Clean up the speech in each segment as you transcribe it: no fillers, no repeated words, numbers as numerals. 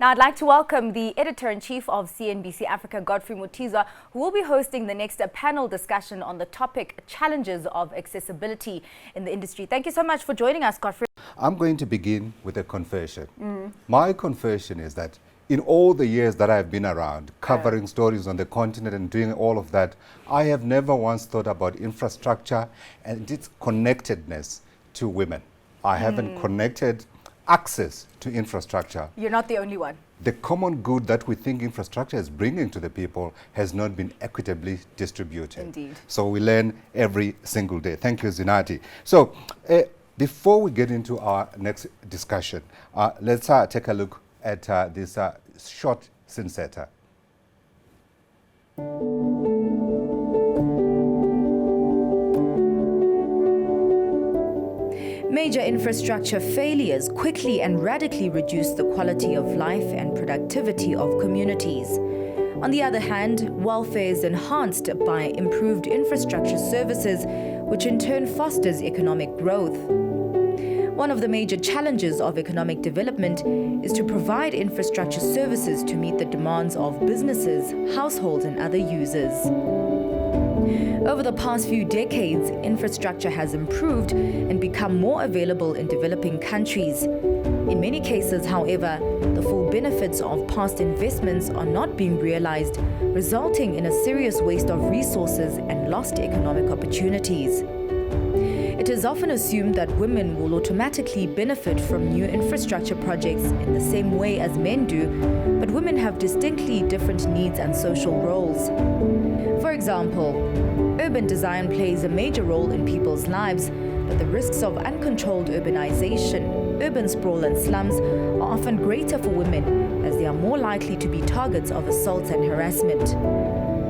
Now, I'd like to welcome the Editor-in-Chief of CNBC Africa, Godfrey Mutizwa, who will be hosting the next panel discussion on the topic challenges of accessibility in the industry. Thank you so much for joining us, Godfrey. I'm going to begin with a confession. My confession is that in all the years that I've been around, covering stories on the continent and doing all of that, I have never once thought about infrastructure and its connectedness to women. I haven't connected access to infrastructure. You're not the only one. The common good that we think infrastructure is bringing to the people has not been equitably distributed. Indeed. So we learn every single day. Thank you, Zinati. So before we get into our next discussion, let's take a look at this short synsetter. Major infrastructure failures quickly and radically reduce the quality of life and productivity of communities. On the other hand, welfare is enhanced by improved infrastructure services, which in turn fosters economic growth. One of the major challenges of economic development is to provide infrastructure services to meet the demands of businesses, households, and other users. Over the past few decades, infrastructure has improved and become more available in developing countries. In many cases, however, the full benefits of past investments are not being realized, resulting in a serious waste of resources and lost economic opportunities. It is often assumed that women will automatically benefit from new infrastructure projects in the same way as men do, but women have distinctly different needs and social roles. For example, urban design plays a major role in people's lives, but the risks of uncontrolled urbanization, urban sprawl and slums are often greater for women as they are more likely to be targets of assaults and harassment.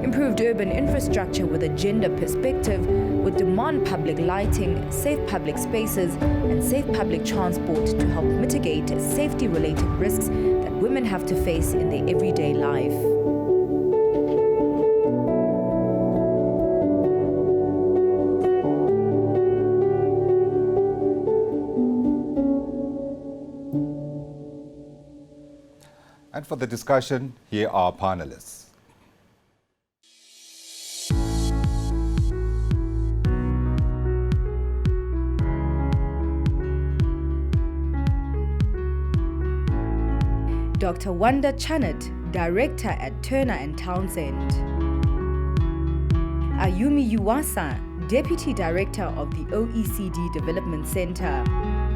Improved urban infrastructure with a gender perspective would demand public lighting, safe public spaces, and safe public transport to help mitigate safety-related risks that women have to face in their everyday life. And for the discussion, here are our panelists. Dr. Wanda Chanet, Director at Turner & Townsend. Ayumi Uwasa, Deputy Director of the OECD Development Center.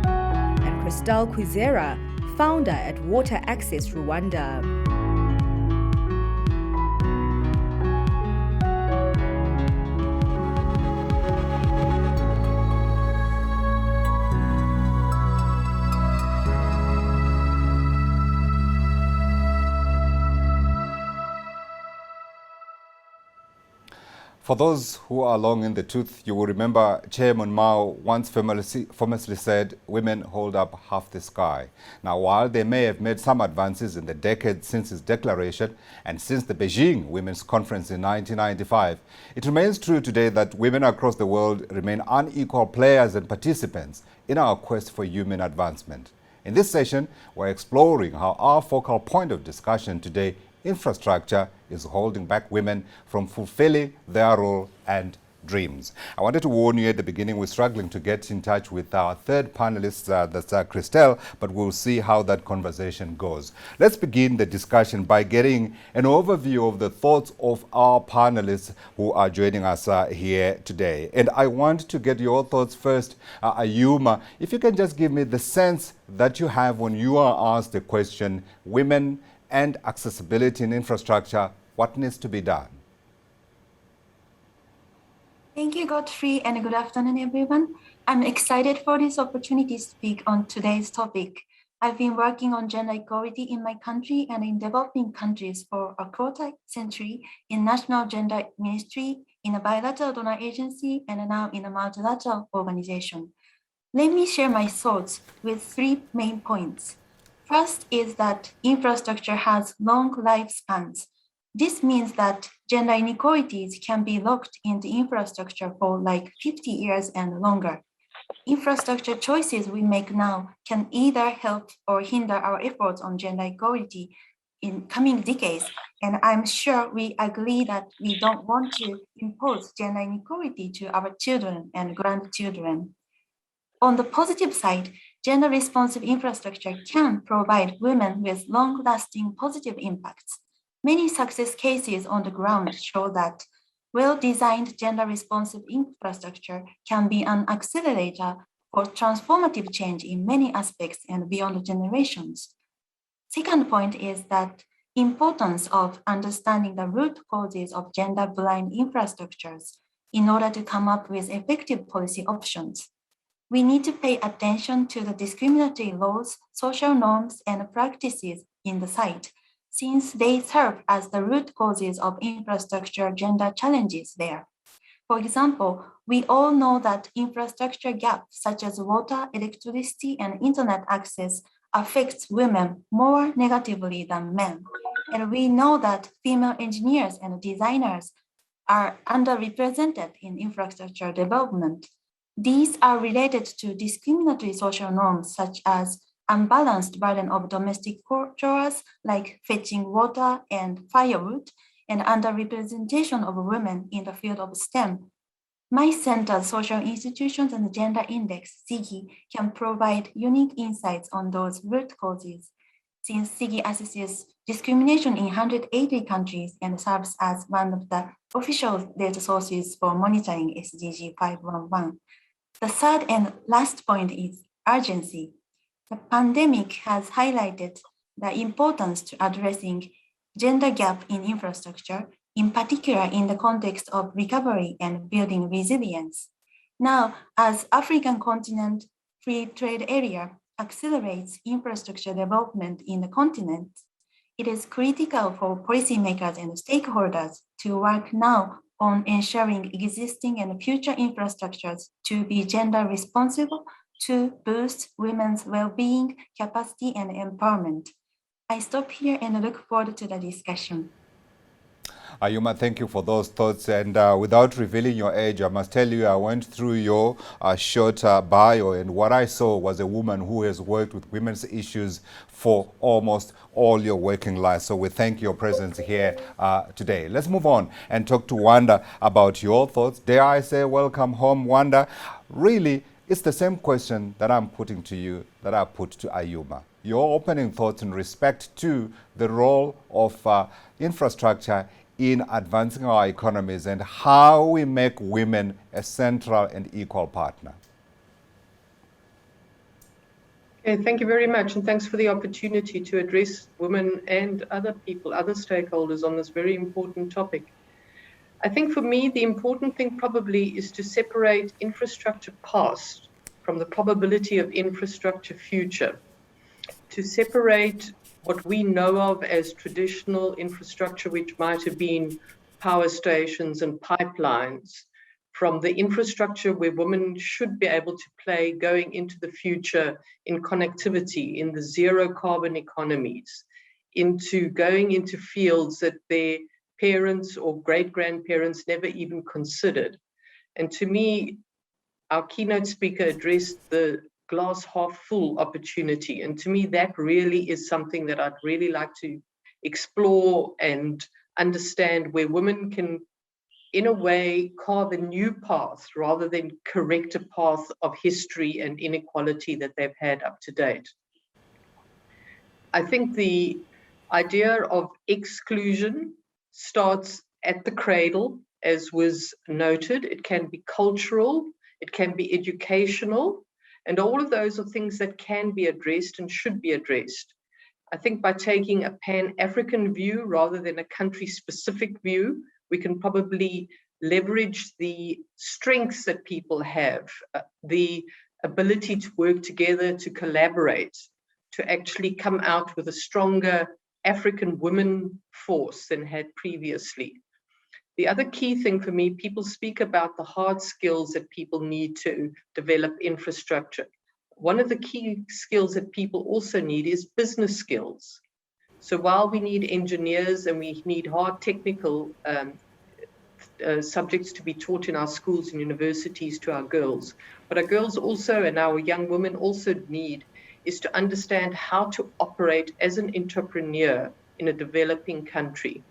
And Christelle Kwizera, Founder at Water Access Rwanda. For those who are long in the tooth, you will remember Chairman Mao once famously said, "Women hold up half the sky." Now, while they may have made some advances in the decades since his declaration and since the Beijing Women's Conference in 1995, it remains true today that women across the world remain unequal players and participants in our quest for human advancement. In this session, we're exploring how our focal point of discussion today, infrastructure, is holding back women from fulfilling their role and dreams. I wanted to warn you at the beginning, we're struggling to get in touch with our third panelist, that's Christelle, but we'll see how that conversation goes. Let's begin the discussion by getting an overview of the thoughts of our panelists who are joining us here today. And I want to get your thoughts first. Ayuma, if you can just give me the sense that you have when you are asked the question, women and accessibility in infrastructure, what needs to be done? Thank you, Godfrey, and good afternoon, everyone. I'm excited for this opportunity to speak on today's topic. I've been working on gender equality in my country and in developing countries for a quarter century in National Gender Ministry, in a bilateral donor agency, and now in a multilateral organization. Let me share my thoughts with 3 main points. First is that infrastructure has long lifespans. This means that gender inequalities can be locked into infrastructure for like 50 years and longer. Infrastructure choices we make now can either help or hinder our efforts on gender equality in coming decades. And I'm sure we agree that we don't want to impose gender inequality to our children and grandchildren. On the positive side, gender-responsive infrastructure can provide women with long-lasting positive impacts. Many success cases on the ground show that well-designed gender-responsive infrastructure can be an accelerator for transformative change in many aspects and beyond generations. Second point is that importance of understanding the root causes of gender-blind infrastructures in order to come up with effective policy options. We need to pay attention to the discriminatory laws, social norms, and practices in the site, since they serve as the root causes of infrastructure gender challenges there. For example, we all know that infrastructure gaps such as water, electricity, and internet access affects women more negatively than men. And we know that female engineers and designers are underrepresented in infrastructure development. These are related to discriminatory social norms such as unbalanced burden of domestic chores like fetching water and firewood, and underrepresentation of women in the field of STEM. My Center's Social Institutions and Gender Index, SIGI, can provide unique insights on those root causes, since SIGI assesses discrimination in 180 countries and serves as one of the official data sources for monitoring SDG 511. The third and last point is urgency. The pandemic has highlighted the importance to addressing gender gap in infrastructure, in particular in the context of recovery and building resilience. Now, as African continent free trade area accelerates infrastructure development in the continent, it is critical for policymakers and stakeholders to work now on ensuring existing and future infrastructures to be gender responsible to boost women's well-being, capacity, and empowerment. I stop here and look forward to the discussion. Ayuma, thank you for those thoughts. And without revealing your age, I must tell you, I went through your short bio, and what I saw was a woman who has worked with women's issues for almost all your working life. So we thank your presence here today. Let's move on and talk to Wanda about your thoughts. Dare I say, welcome home, Wanda. Really, it's the same question that I'm putting to you that I put to Ayuma. Your opening thoughts in respect to the role of infrastructure in advancing our economies and how we make women a central and equal partner. Okay, thank you very much, and thanks for the opportunity to address women and other people, other stakeholders on this very important topic. I think for me, the important thing probably is to separate infrastructure past from the probability of infrastructure future, to separate what we know of as traditional infrastructure, which might have been power stations and pipelines, from the infrastructure where women should be able to play going into the future in connectivity, in the zero carbon economies, into going into fields that their parents or great-grandparents never even considered. And to me, our keynote speaker addressed the glass half full opportunity. And to me, that really is something that I'd really like to explore and understand, where women can, in a way, carve a new path rather than correct a path of history and inequality that they've had up to date. I think the idea of exclusion starts at the cradle, as was noted. It can be cultural, it can be educational, and all of those are things that can be addressed and should be addressed. I think by taking a Pan-African view rather than a country-specific view, we can probably leverage the strengths that people have, the ability to work together, to collaborate, to actually come out with a stronger African women force than had previously. The other key thing for me, people speak about the hard skills that people need to develop infrastructure. One of the key skills that people also need is business skills. So while we need engineers and we need hard technical subjects to be taught in our schools and universities to our girls. What our girls also, and our young women also need, is to understand how to operate as an entrepreneur in a developing country,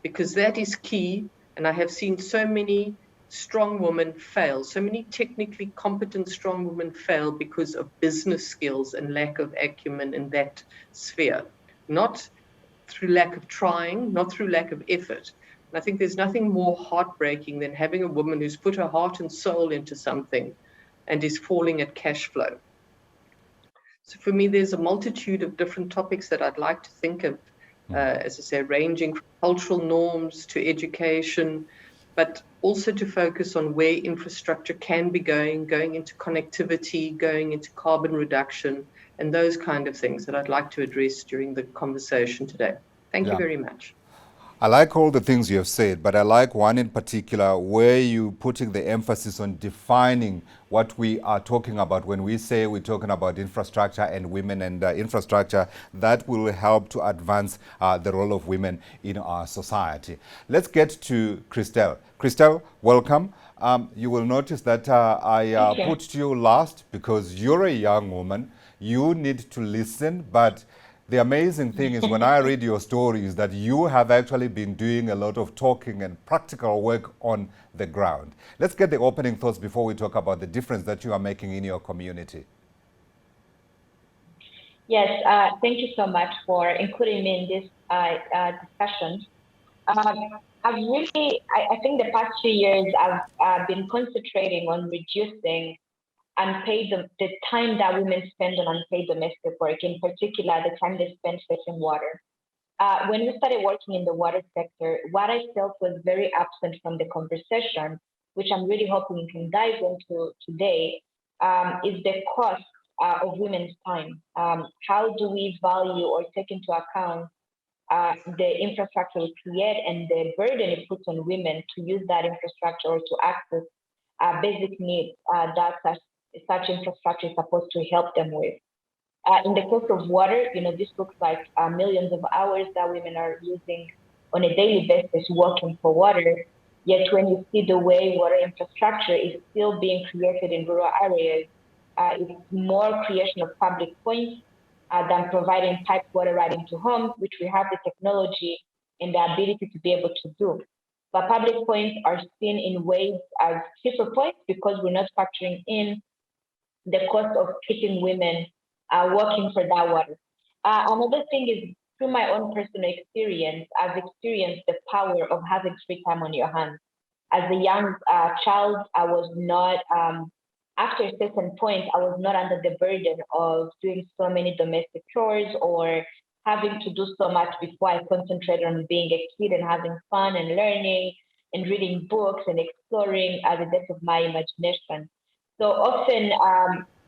because that is key. And I have seen so many strong women fail, so many technically competent strong women fail because of business skills and lack of acumen in that sphere, not through lack of trying, not through lack of effort. And I think there's nothing more heartbreaking than having a woman who's put her heart and soul into something and is falling at cash flow. So for me, there's a multitude of different topics that I'd like to think of, as I say, ranging from cultural norms to education, but also to focus on where infrastructure can be going into connectivity, going into carbon reduction, and those kind of things that I'd like to address during the conversation today. Thank you very much. I like all the things you have said, but I like one in particular where you're putting the emphasis on defining what we are talking about when we say we're talking about infrastructure and women and infrastructure that will help to advance the role of women in our society. Let's get to Christelle. Christelle, welcome. You will notice that I put to you last because you're a young woman. You need to listen, but the amazing thing is when I read your stories that you have actually been doing a lot of talking and practical work on the ground. Let's get the opening thoughts before we talk about the difference that you are making in your community. Yes, thank you so much for including me in this discussion. I think the past 2 years I've been concentrating on reducing unpaid, the time that women spend on unpaid domestic work, in particular, the time they spend fetching water. When we started working in the water sector, what I felt was very absent from the conversation, which I'm really hoping we can dive into today, is the cost of women's time. How do we value or take into account the infrastructure we create and the burden it puts on women to use that infrastructure or to access basic needs that such infrastructure is supposed to help them with. In the case of water, this looks like millions of hours that women are using on a daily basis working for water. Yet when you see the way water infrastructure is still being created in rural areas, it's more creation of public points than providing piped water right into homes, which we have the technology and the ability to be able to do. But public points are seen in ways as cheaper points because we're not factoring in the cost of keeping women working for that water. Another thing is, through my own personal experience, I've experienced the power of having free time on your hands. As a young child, I was not, after a certain point, I was not under the burden of doing so many domestic chores or having to do so much before I concentrated on being a kid and having fun and learning and reading books and exploring the depth of my imagination. So often,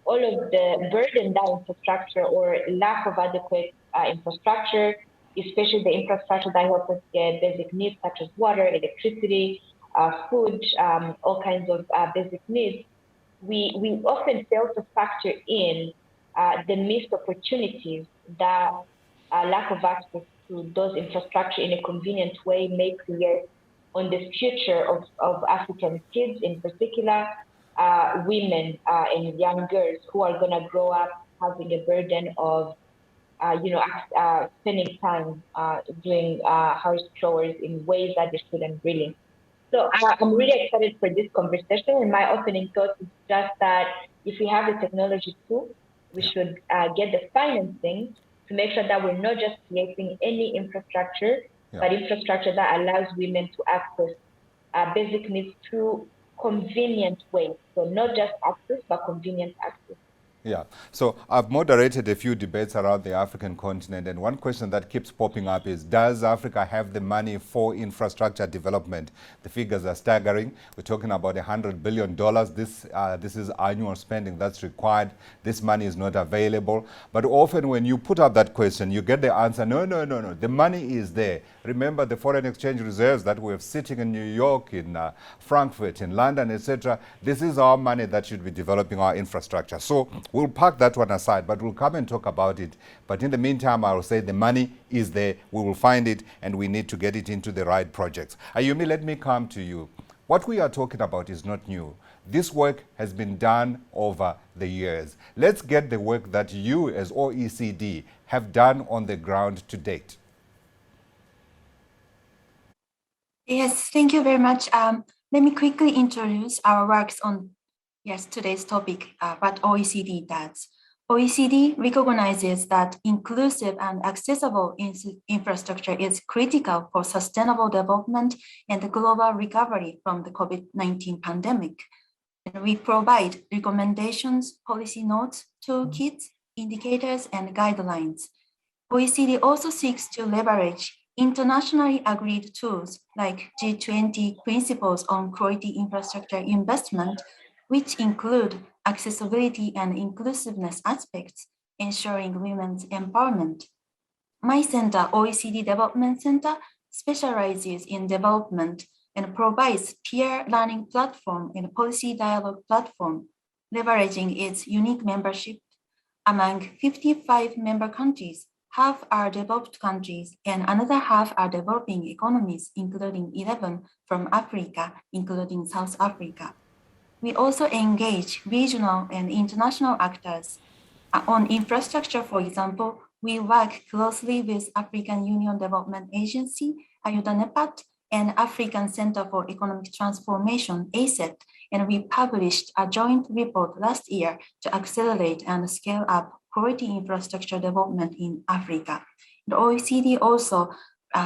all of the burden that infrastructure or lack of adequate infrastructure, especially the infrastructure that helps us get basic needs such as water, electricity, food, all kinds of basic needs, we often fail to factor in the missed opportunities that lack of access to those infrastructure in a convenient way may create on the future of African kids, in particular, women and young girls who are going to grow up having a burden of, spending time doing house chores in ways that they shouldn't really. So I'm really excited for this conversation. And my opening thought is just that if we have the technology too, we should get the financing to make sure that we're not just creating any infrastructure, but infrastructure that allows women to access basic needs through convenient ways. So not just access, but convenient access. Yeah. So I've moderated a few debates around the African continent, and one question that keeps popping up is, does Africa have the money for infrastructure development? The figures are staggering. We're talking about $100 billion. This is annual spending that's required. This money is not available. But often when you put up that question, you get the answer, no. The money is there. Remember the foreign exchange reserves that we have sitting in New York, in Frankfurt, in London, etc. This is our money that should be developing our infrastructure. So We'll park that one aside, but we'll come and talk about it. But in the meantime, I will say the money is there. We will find it, and we need to get it into the right projects. Ayumi, let me come to you. What we are talking about is not new. This work has been done over the years. Let's get the work that you as OECD have done on the ground to date. Yes, thank you very much. Let me quickly introduce our works on today's topic, what OECD does. OECD recognizes that inclusive and accessible infrastructure is critical for sustainable development and the global recovery from the COVID-19 pandemic. And we provide recommendations, policy notes, toolkits, indicators, and guidelines. OECD also seeks to leverage internationally agreed tools like G20 principles on quality infrastructure investment, which include accessibility and inclusiveness aspects, ensuring women's empowerment. My center, OECD Development Center, specializes in development and provides peer learning platform and policy dialogue platform, leveraging its unique membership. Among 55 member countries, half are developed countries and another half are developing economies, including 11 from Africa, including South Africa. We also engage regional and international actors. On infrastructure, for example, we work closely with African Union Development Agency, AYUDA-NEPAD, and African Center for Economic Transformation, ACET, and we published a joint report last year to accelerate and scale up quality infrastructure development in Africa. The OECD also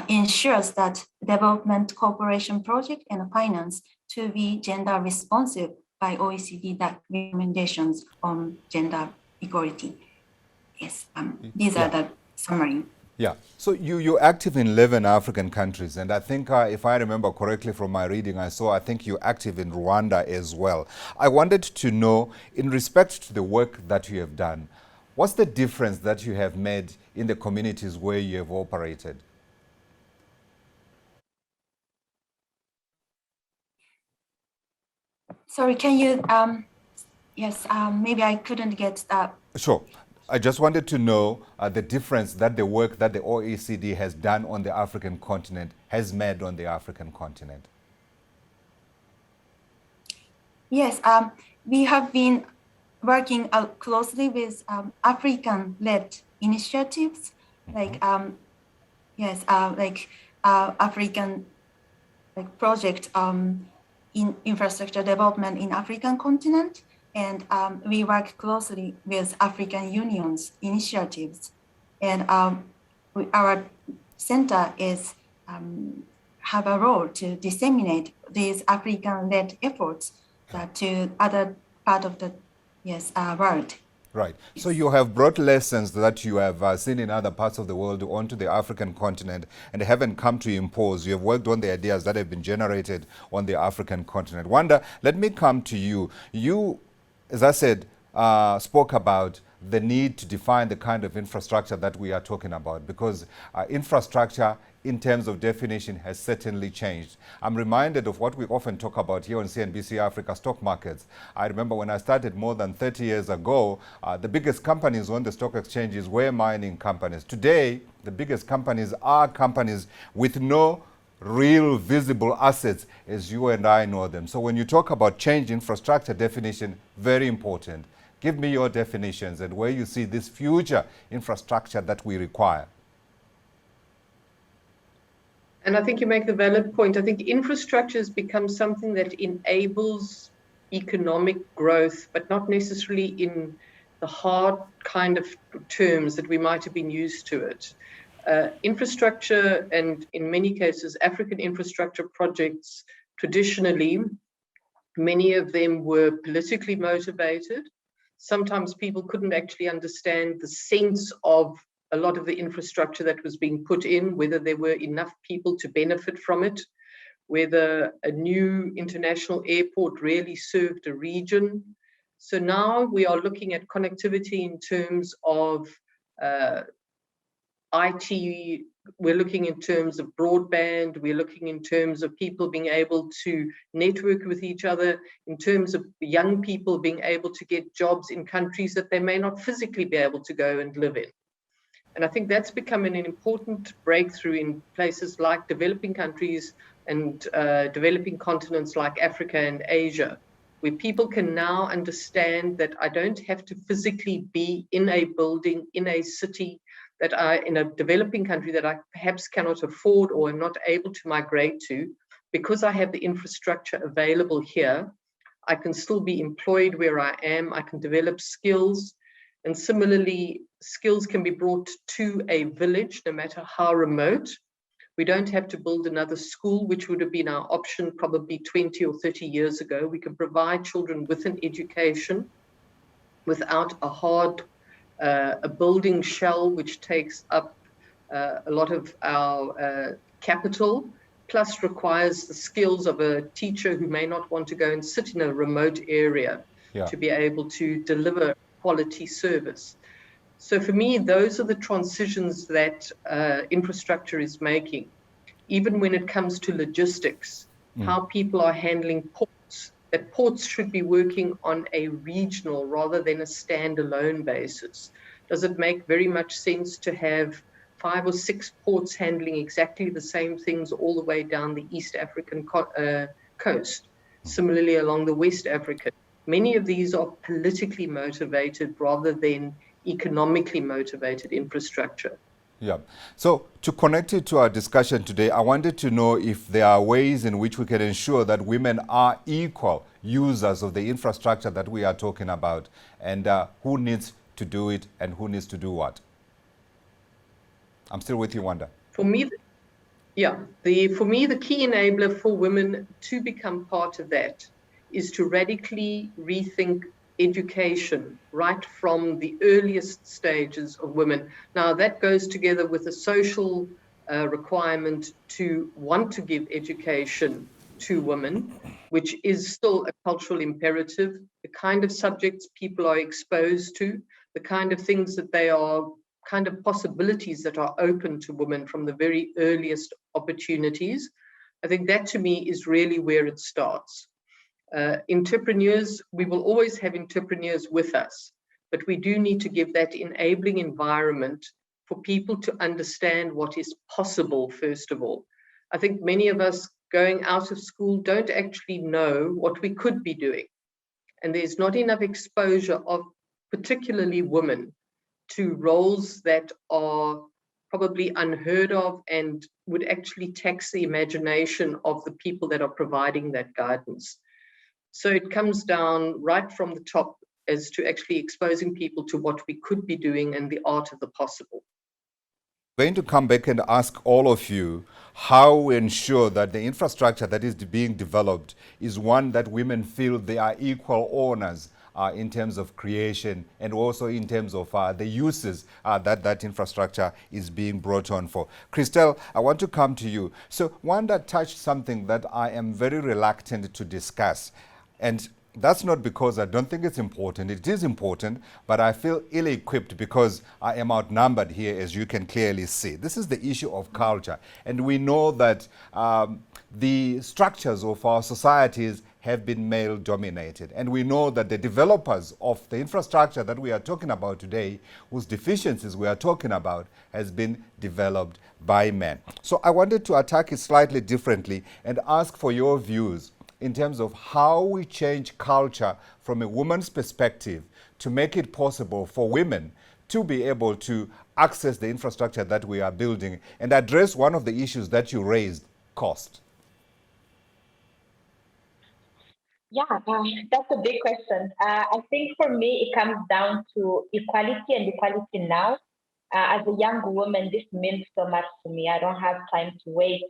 ensures that development cooperation project and finance to be gender responsive by OECD recommendations on gender equality. Yes, these are the summary. Yeah, so you're active in 11 African countries, and I think if I remember correctly from my reading, I think you're active in Rwanda as well. I wanted to know, in respect to the work that you have done, what's the difference that you have made in the communities where you have operated? Sorry, can you, maybe I couldn't get that. Sure. I just wanted to know the difference that the work that the OECD has done on the African continent has made on the African continent. Yes, we have been working closely with African-led initiatives, like African project in infrastructure development in African continent. And we work closely with African Union's initiatives. And our center have a role to disseminate these African-led efforts to other part of the world. Right. So you have brought lessons that you have seen in other parts of the world onto the African continent and haven't come to impose. You have worked on the ideas that have been generated on the African continent. Wanda, let me come to you. You, as I said, spoke about the need to define the kind of infrastructure that we are talking about, because infrastructure in terms of definition has certainly changed. I'm reminded of what we often talk about here on CNBC Africa, stock markets. I remember when I started more than 30 years ago, the biggest companies on the stock exchanges were mining companies. Today, the biggest companies are companies with no real visible assets as you and I know them. So when you talk about change infrastructure definition, very important. Give me your definitions and where you see this future infrastructure that we require. And I think you make the valid point. I think infrastructure has become something that enables economic growth, but not necessarily in the hard kind of terms that we might have been used to it. Infrastructure, and in many cases, African infrastructure projects, traditionally, many of them were politically motivated. Sometimes people couldn't actually understand the sense of a lot of the infrastructure that was being put in, whether there were enough people to benefit from it, whether a new international airport really served a region. So now we are looking at connectivity in terms of IT We're looking in terms of broadband. We're looking in terms of people being able to network with each other, in terms of young people being able to get jobs in countries that they may not physically be able to go and live in. And I think that's becoming an important breakthrough in places like developing countries and developing continents like Africa and Asia, where people can now understand that I don't have to physically be in a building, in a city, that I, in a developing country that I perhaps cannot afford or am not able to migrate to. Because I have the infrastructure available here, I can still be employed where I am, I can develop skills. And similarly, skills can be brought to a village, no matter how remote. We don't have to build another school, which would have been our option probably 20 or 30 years ago. We can provide children with an education without a hard a building shell, which takes up a lot of our capital, plus requires the skills of a teacher who may not want to go and sit in a remote area to be able to deliver quality service. So for me, those are the transitions that infrastructure is making. Even when it comes to logistics, how people are handling ports, that ports should be working on a regional rather than a standalone basis. Does it make very much sense to have 5 or 6 ports handling exactly the same things all the way down the East African coast? Similarly, along the West African. Many of these are politically motivated rather than economically motivated infrastructure. Yeah. So to connect it to our discussion today, I wanted to know if there are ways in which we can ensure that women are equal users of the infrastructure that we are talking about, and who needs to do it and who needs to do what. I'm still with you, Wanda. For me, the key enabler for women to become part of that is to radically rethink education right from the earliest stages of women. Now, that goes together with a social requirement to want to give education to women, which is still a cultural imperative. The kind of subjects people are exposed to, the kind of things that they are, kind of possibilities that are open to women from the very earliest opportunities. I think that to me is really where it starts. Entrepreneurs, we will always have entrepreneurs with us, but we do need to give that enabling environment for people to understand what is possible, first of all. I think many of us going out of school don't actually know what we could be doing. And there's not enough exposure of particularly women to roles that are probably unheard of and would actually tax the imagination of the people that are providing that guidance. So it comes down right from the top as to actually exposing people to what we could be doing and the art of the possible. I'm going to come back and ask all of you how we ensure that the infrastructure that is being developed is one that women feel they are equal owners in terms of creation and also in terms of the uses that infrastructure is being brought on for. Christelle, I want to come to you. So Wanda touched something that I am very reluctant to discuss. And that's not because I don't think it's important. It is important, but I feel ill-equipped because I am outnumbered here, as you can clearly see. This is the issue of culture. And we know that the structures of our societies have been male-dominated. And we know that the developers of the infrastructure that we are talking about today, whose deficiencies we are talking about, has been developed by men. So I wanted to attack it slightly differently and ask for your views in terms of how we change culture from a woman's perspective to make it possible for women to be able to access the infrastructure that we are building and address one of the issues that you raised, cost. Yeah, that's a big question. I think for me, it comes down to equality and equality now. As a young woman, this means so much to me. I don't have time to wait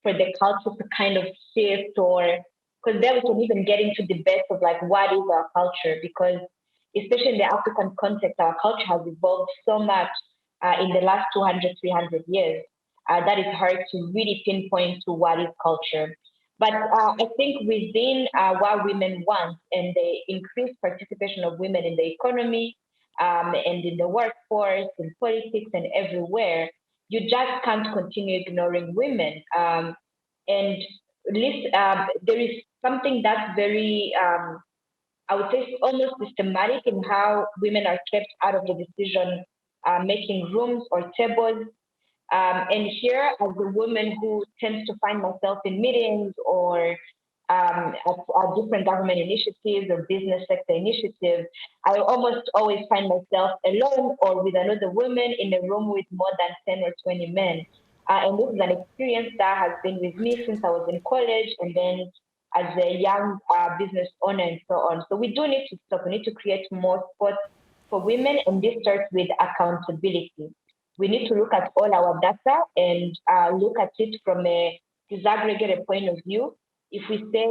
for the culture to kind of shift, or because then we can even get into debates of like, what is our culture? Because especially in the African context, our culture has evolved so much in the last 200, 300 years that it's hard to really pinpoint to what is culture. But I think within what women want and the increased participation of women in the economy and in the workforce, in politics and everywhere, you just can't continue ignoring women. And there is something that's very, I would say, almost systematic in how women are kept out of the decision making rooms or tables. And here, as a woman who tends to find myself in meetings or at different government initiatives or business sector initiatives, I almost always find myself alone or with another woman in a room with more than 10 or 20 men. And this is an experience that has been with me since I was in college and then as a young business owner and so on. So we do need to stop. We need to create more spots for women, and this starts with accountability. We need to look at all our data and look at it from a disaggregated point of view. If we say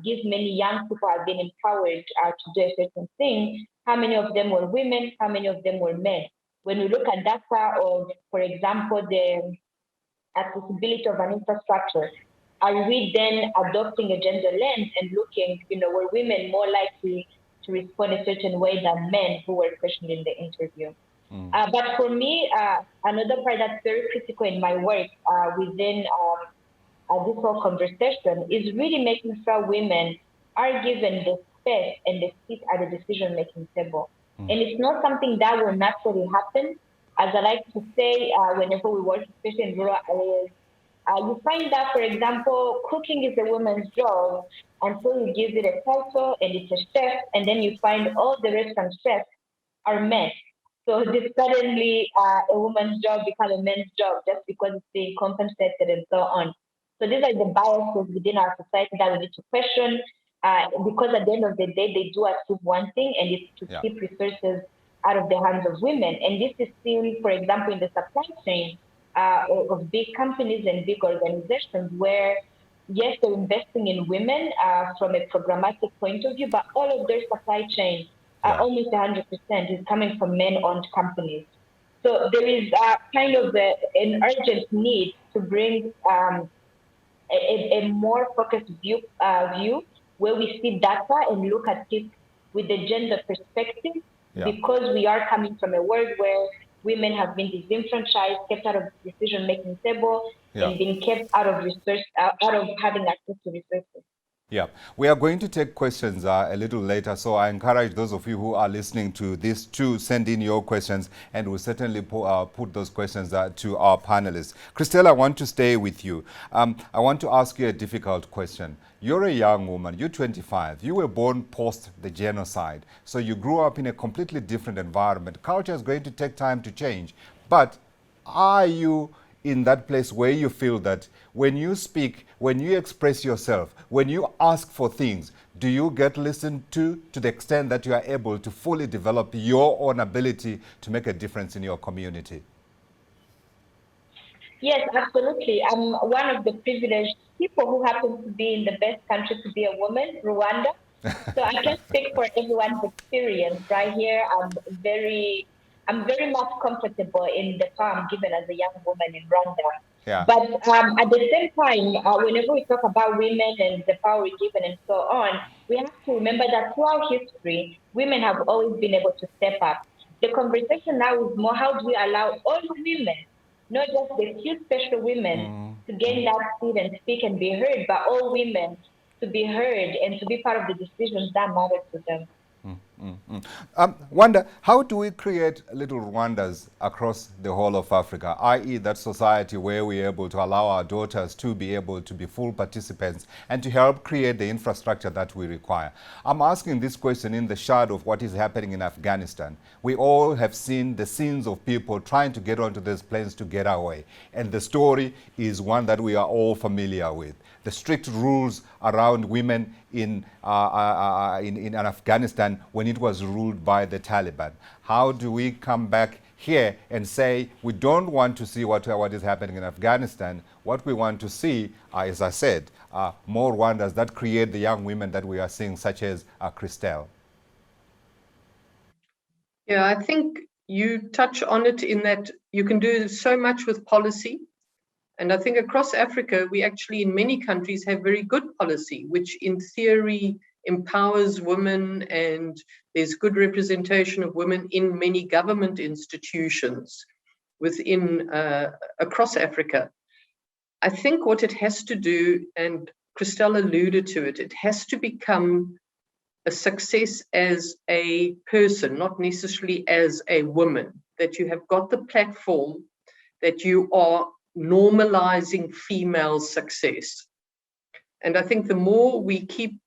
these many young people have been empowered to do a certain thing, how many of them were women, how many of them were men? When we look at data of, for example, the accessibility of an infrastructure, are we then adopting a gender lens and looking, were women more likely to respond a certain way than men who were questioned in the interview? But for me, another part that's very critical in my work within this whole conversation is really making sure women are given the space and the seat at the decision-making table. And it's not something that will naturally happen. As I like to say, whenever we work, especially in rural areas, you find that, for example, cooking is a woman's job until you give it a title and it's a chef, and then you find all the restaurant chefs are men. So this suddenly a woman's job becomes a man's job just because it's being compensated and so on. So these are the biases within our society that we need to question, because at the end of the day, they do achieve one thing, and it's to keep resources out of the hands of women. And this is seen, for example, in the supply chain of big companies and big organizations where, yes, they're investing in women from a programmatic point of view, but all of their supply chain, almost 100%, is coming from men-owned companies. So there is kind of an urgent need to bring a more focused view where we see data and look at it with the gender perspective, because we are coming from a world where women have been disenfranchised, kept out of the decision-making table, and been kept out of having access to resources. Yeah, we are going to take questions a little later, so I encourage those of you who are listening to this to send in your questions, and we'll certainly put those questions to our panelists. Christelle, I want to stay with you. I want to ask you a difficult question. You're a young woman, you're 25, you were born post the genocide, so you grew up in a completely different environment. Culture is going to take time to change, but are you in that place where you feel that when you speak, when you express yourself, when you ask for things, do you get listened to the extent that you are able to fully develop your own ability to make a difference in your community? Yes, absolutely. I'm one of the privileged people who happens to be in the best country to be a woman, Rwanda. So I can speak for everyone's experience. Right here, I'm very much comfortable in the farm given as a young woman in Rwanda. Yeah. But at the same time, whenever we talk about women and the power we're given and so on, we have to remember that throughout history, women have always been able to step up. The conversation now is more, how do we allow all women, not just the few special women, to gain that seat and speak and be heard, but all women to be heard and to be part of the decisions that matter to them. Wanda, how do we create little Rwandas across the whole of Africa, i.e. that society where we're able to allow our daughters to be able to be full participants and to help create the infrastructure that we require? I'm asking this question in the shadow of what is happening in Afghanistan. We all have seen the scenes of people trying to get onto these planes to get away. And the story is one that we are all familiar with. The strict rules around women in Afghanistan when it was ruled by the Taliban. How do we come back here and say we don't want to see what is happening in Afghanistan? What we want to see, as I said, more Rwandas that create the young women that we are seeing, such as Christelle. Yeah, I think you touch on it in that you can do so much with policy. And I think across Africa, we actually in many countries have very good policy, which in theory empowers women, and there's good representation of women in many government institutions. within across Africa. I think what it has to do, and Christelle alluded to it, it has to become a success as a person, not necessarily as a woman, that you have got the platform, that you are normalizing female success. And I think the more we keep,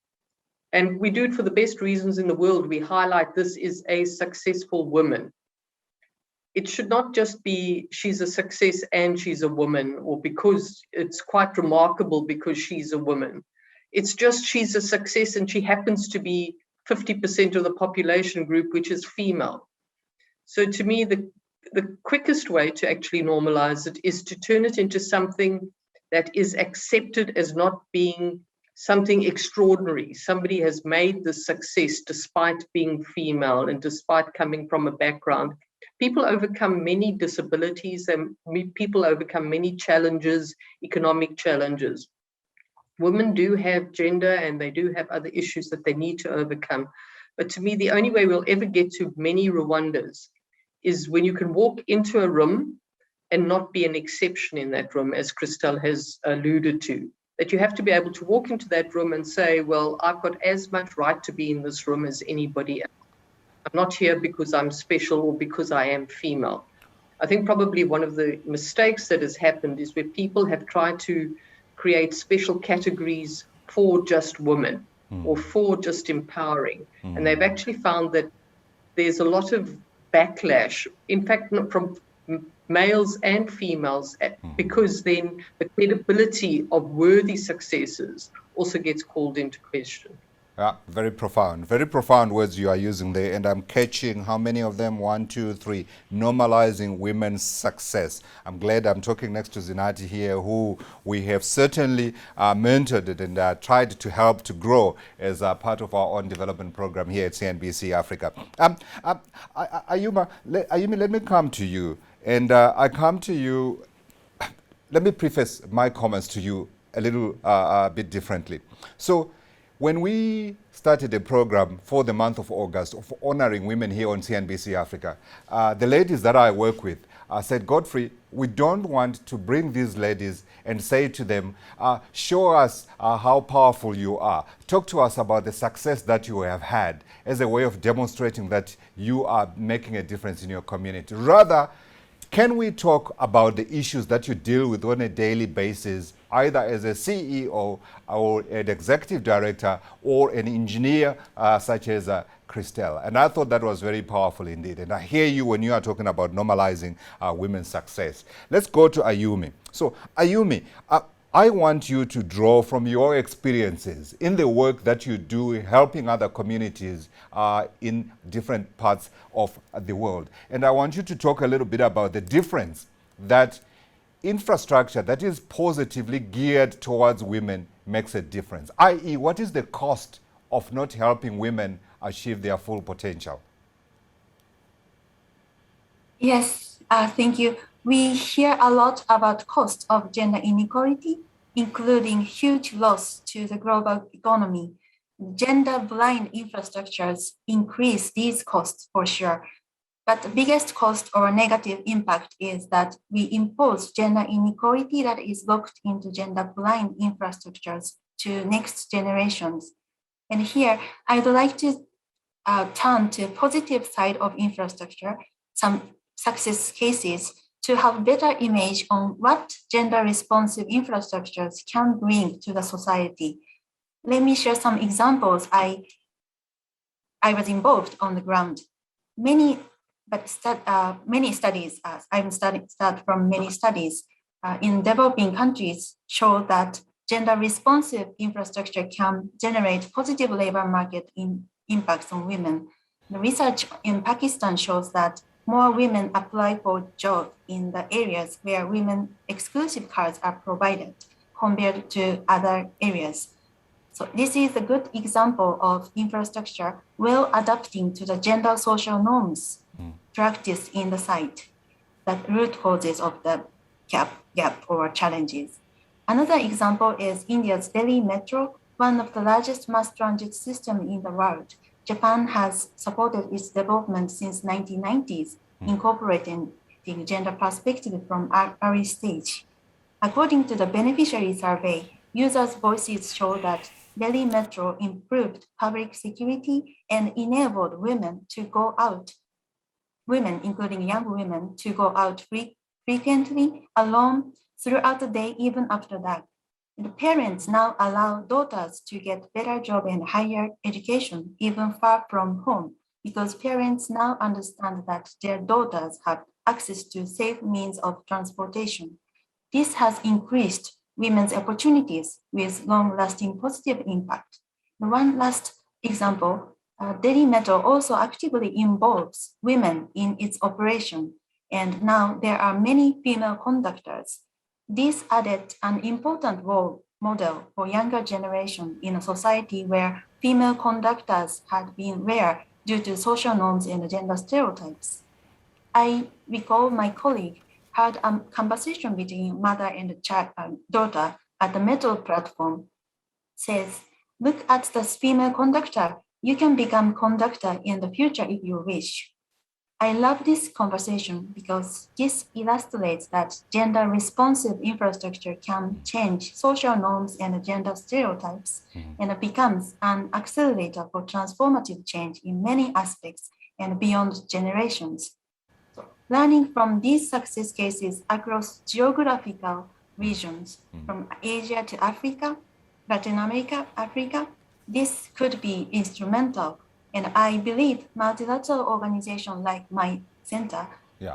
and we do it for the best reasons in the world, we highlight this is a successful woman. It should not just be she's a success and she's a woman, or because it's quite remarkable because she's a woman. It's just she's a success and she happens to be 50% of the population group, which is female. So to me, the quickest way to actually normalize it is to turn it into something that is accepted as not being something extraordinary. Somebody has made this success despite being female and despite coming from a background. People overcome many disabilities and people overcome many challenges, economic challenges. Women do have gender and they do have other issues that they need to overcome. But to me, the only way we'll ever get to many Rwandas is when you can walk into a room and not be an exception in that room, as Christelle has alluded to. That you have to be able to walk into that room and say, well, I've got as much right to be in this room as anybody else. I'm not here because I'm special or because I am female. I think probably one of the mistakes that has happened is where people have tried to create special categories for just women or for just empowering. And they've actually found that there's a lot of backlash, in fact, not from males and females, because then the credibility of worthy successes also gets called into question. Yeah, very profound words you are using there, and I'm catching how many of them? 1, 2, 3. Normalizing women's success. I'm glad I'm talking next to Zinati here, who we have certainly mentored and tried to help to grow as a part of our own development program here at CNBC Africa. Ayuma, let me come to you, and I come to you. Let me preface my comments to you a little bit differently. So, when we started a program for the month of August of honoring women here on CNBC Africa, the ladies that I work with said, Godfrey, we don't want to bring these ladies and say to them, show us how powerful you are. Talk to us about the success that you have had as a way of demonstrating that you are making a difference in your community. Rather, can we talk about the issues that you deal with on a daily basis, either as a CEO or an executive director or an engineer such as Christelle? And I thought that was very powerful indeed. And I hear you when you are talking about normalizing women's success. Let's go to Ayumi. So Ayumi, I want you to draw from your experiences in the work that you do helping other communities in different parts of the world. And I want you to talk a little bit about the difference that infrastructure that is positively geared towards women makes a difference, i.e., what is the cost of not helping women achieve their full potential? Yes, thank you. We hear a lot about cost of gender inequality, including huge loss to the global economy. Gender-blind infrastructures increase these costs for sure. But the biggest cost or negative impact is that we impose gender inequality that is locked into gender-blind infrastructures to next generations. And here, I'd like to turn to positive side of infrastructure, some success cases, to have better image on what gender-responsive infrastructures can bring to the society. Let me share some examples I was involved on the ground. Many studies, start from many studies in developing countries show that gender-responsive infrastructure can generate positive labor market impacts on women. The research in Pakistan shows that more women apply for jobs in the areas where women exclusive cards are provided compared to other areas. So this is a good example of infrastructure well adapting to the gender social norms practiced in the site, that root causes of the gap or challenges. Another example is India's Delhi Metro, one of the largest mass transit systems in the world. Japan has supported its development since 1990s, incorporating the gender perspective from early stage. According to the beneficiary survey, users' voices show that Delhi Metro improved public security and enabled women to go out, women, including young women, to go out frequently alone throughout the day, even after that. And parents now allow daughters to get better job and higher education, even far from home, because parents now understand that their daughters have access to safe means of transportation. This has increased women's opportunities with long-lasting positive impact. One last example, Delhi Metro also actively involves women in its operation, and now there are many female conductors. This added an important role model for younger generation in a society where female conductors had been rare due to social norms and gender stereotypes. I recall my colleague had a conversation between mother and daughter at the metro platform. Says, look at the female conductor. You can become conductor in the future if you wish. I love this conversation because this illustrates that gender responsive infrastructure can change social norms and gender stereotypes, and it becomes an accelerator for transformative change in many aspects and beyond generations. So, learning from these success cases across geographical regions, from Asia to Africa, Latin America, Africa, this could be instrumental. And I believe multilateral organizations like my center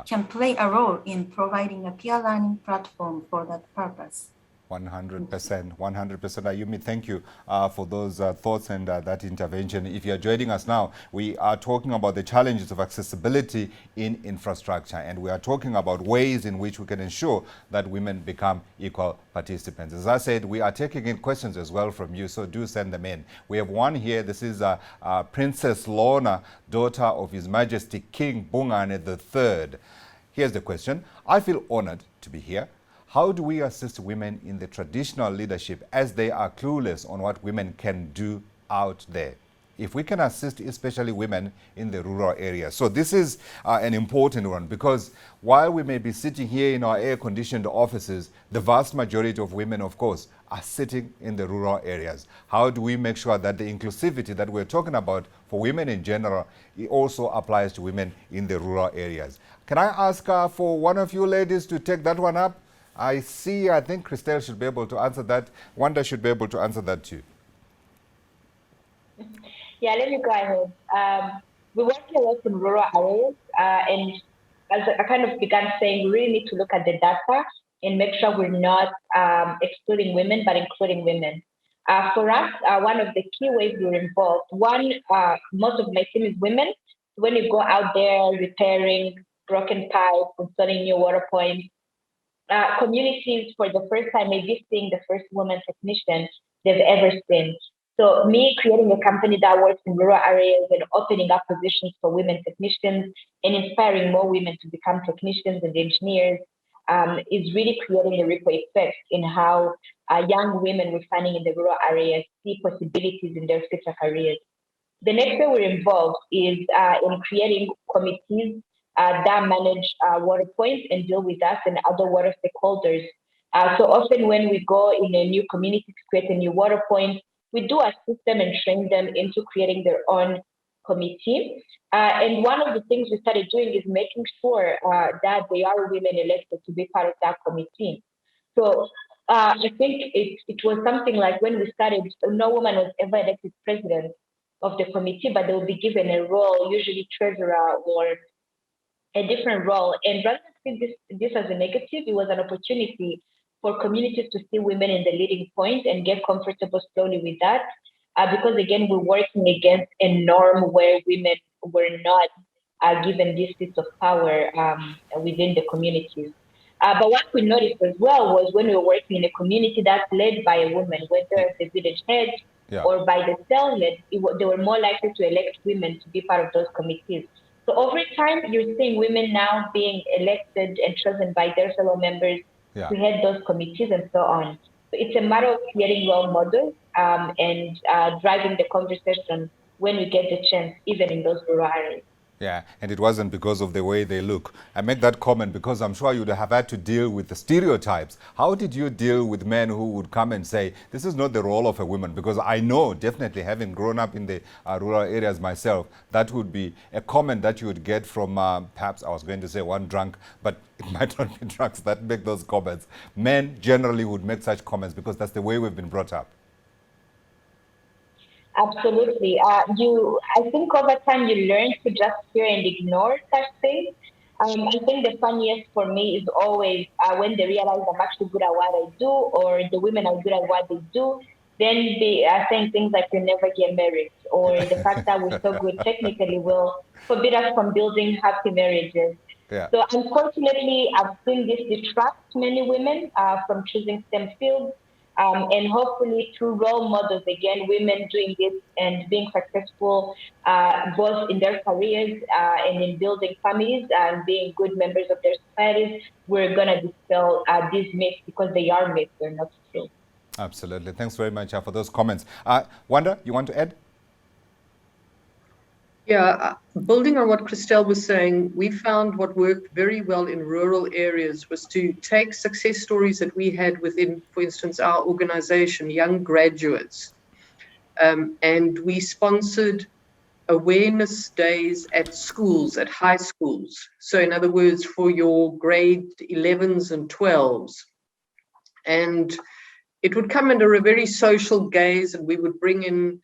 can play a role in providing a peer learning platform for that purpose. 100%, 100%. Ayumi, thank you for those thoughts and that intervention. If you're joining us now, we are talking about the challenges of accessibility in infrastructure, and we are talking about ways in which we can ensure that women become equal participants. As I said, we are taking in questions as well from you, so do send them in. We have one here. This is Princess Lorna, daughter of His Majesty King Bungane III. Here's the question. I feel honored to be here. How do we assist women in the traditional leadership as they are clueless on what women can do out there? If we can assist especially women in the rural areas. So this is an important one, because while we may be sitting here in our air-conditioned offices, the vast majority of women, of course, are sitting in the rural areas. How do we make sure that the inclusivity that we're talking about for women in general, it also applies to women in the rural areas? Can I ask for one of you ladies to take that one up? I think Christelle should be able to answer that. Wanda should be able to answer that too. Yeah, let me go ahead. We work a lot in rural areas, and as I kind of began saying, we really need to look at the data and make sure we're not excluding women, but including women. For us, one of the key ways we're involved, one, most of my team is women. When you go out there repairing broken pipes, installing new water points, communities for the first time maybe seeing the first woman technician they've ever seen. So me creating a company that works in rural areas and opening up positions for women technicians and inspiring more women to become technicians and engineers is really creating a ripple effect in how young women we're finding in the rural areas see possibilities in their future careers. The next way we're involved is in creating committees that manage water points and deal with us and other water stakeholders. So often when we go in a new community to create a new water point, we do assist them and train them into creating their own committee. And one of the things we started doing is making sure that they are women elected to be part of that committee. So I think it was something like when we started, no woman was ever elected president of the committee, but they will be given a role, usually treasurer or a different role. And rather than see this as a negative, it was an opportunity for communities to see women in the leading point and get comfortable slowly with that. Because again, we're working against a norm where women were not given this piece of power within the communities. But what we noticed as well was when we were working in a community that's led by a woman, whether the village head or by the cell head, they were more likely to elect women to be part of those committees. So over time, you're seeing women now being elected and chosen by their fellow members to head those committees and so on. So it's a matter of creating role models and driving the conversation when we get the chance, even in those rural areas. Yeah, and it wasn't because of the way they look. I make that comment because I'm sure you'd have had to deal with the stereotypes. How did you deal with men who would come and say, this is not the role of a woman? Because I know, definitely, having grown up in the rural areas myself, that would be a comment that you would get from, perhaps I was going to say one drunk, but it might not be drunks that make those comments. Men generally would make such comments because that's the way we've been brought up. Absolutely. I think over time you learn to just hear and ignore such things. I think the funniest for me is always when they realize I'm actually good at what I do, or the women are good at what they do, then they are saying things like you'll never get married, or the fact that we're so good technically will forbid us from building happy marriages. Yeah. So unfortunately, I've seen this detract many women from choosing STEM fields. And hopefully through role models, again, women doing this and being successful both in their careers and in building families and being good members of their societies, we're going to dispel these myths because they are myths, they're not true. Absolutely. Thanks very much for those comments. Wanda, you want to add? Yeah, building on what Christelle was saying, we found what worked very well in rural areas was to take success stories that we had within, for instance, our organization, young graduates, and we sponsored awareness days at schools, at high schools. So in other words, for your grade 11s and 12s. And it would come under a very social gaze, and we would bring in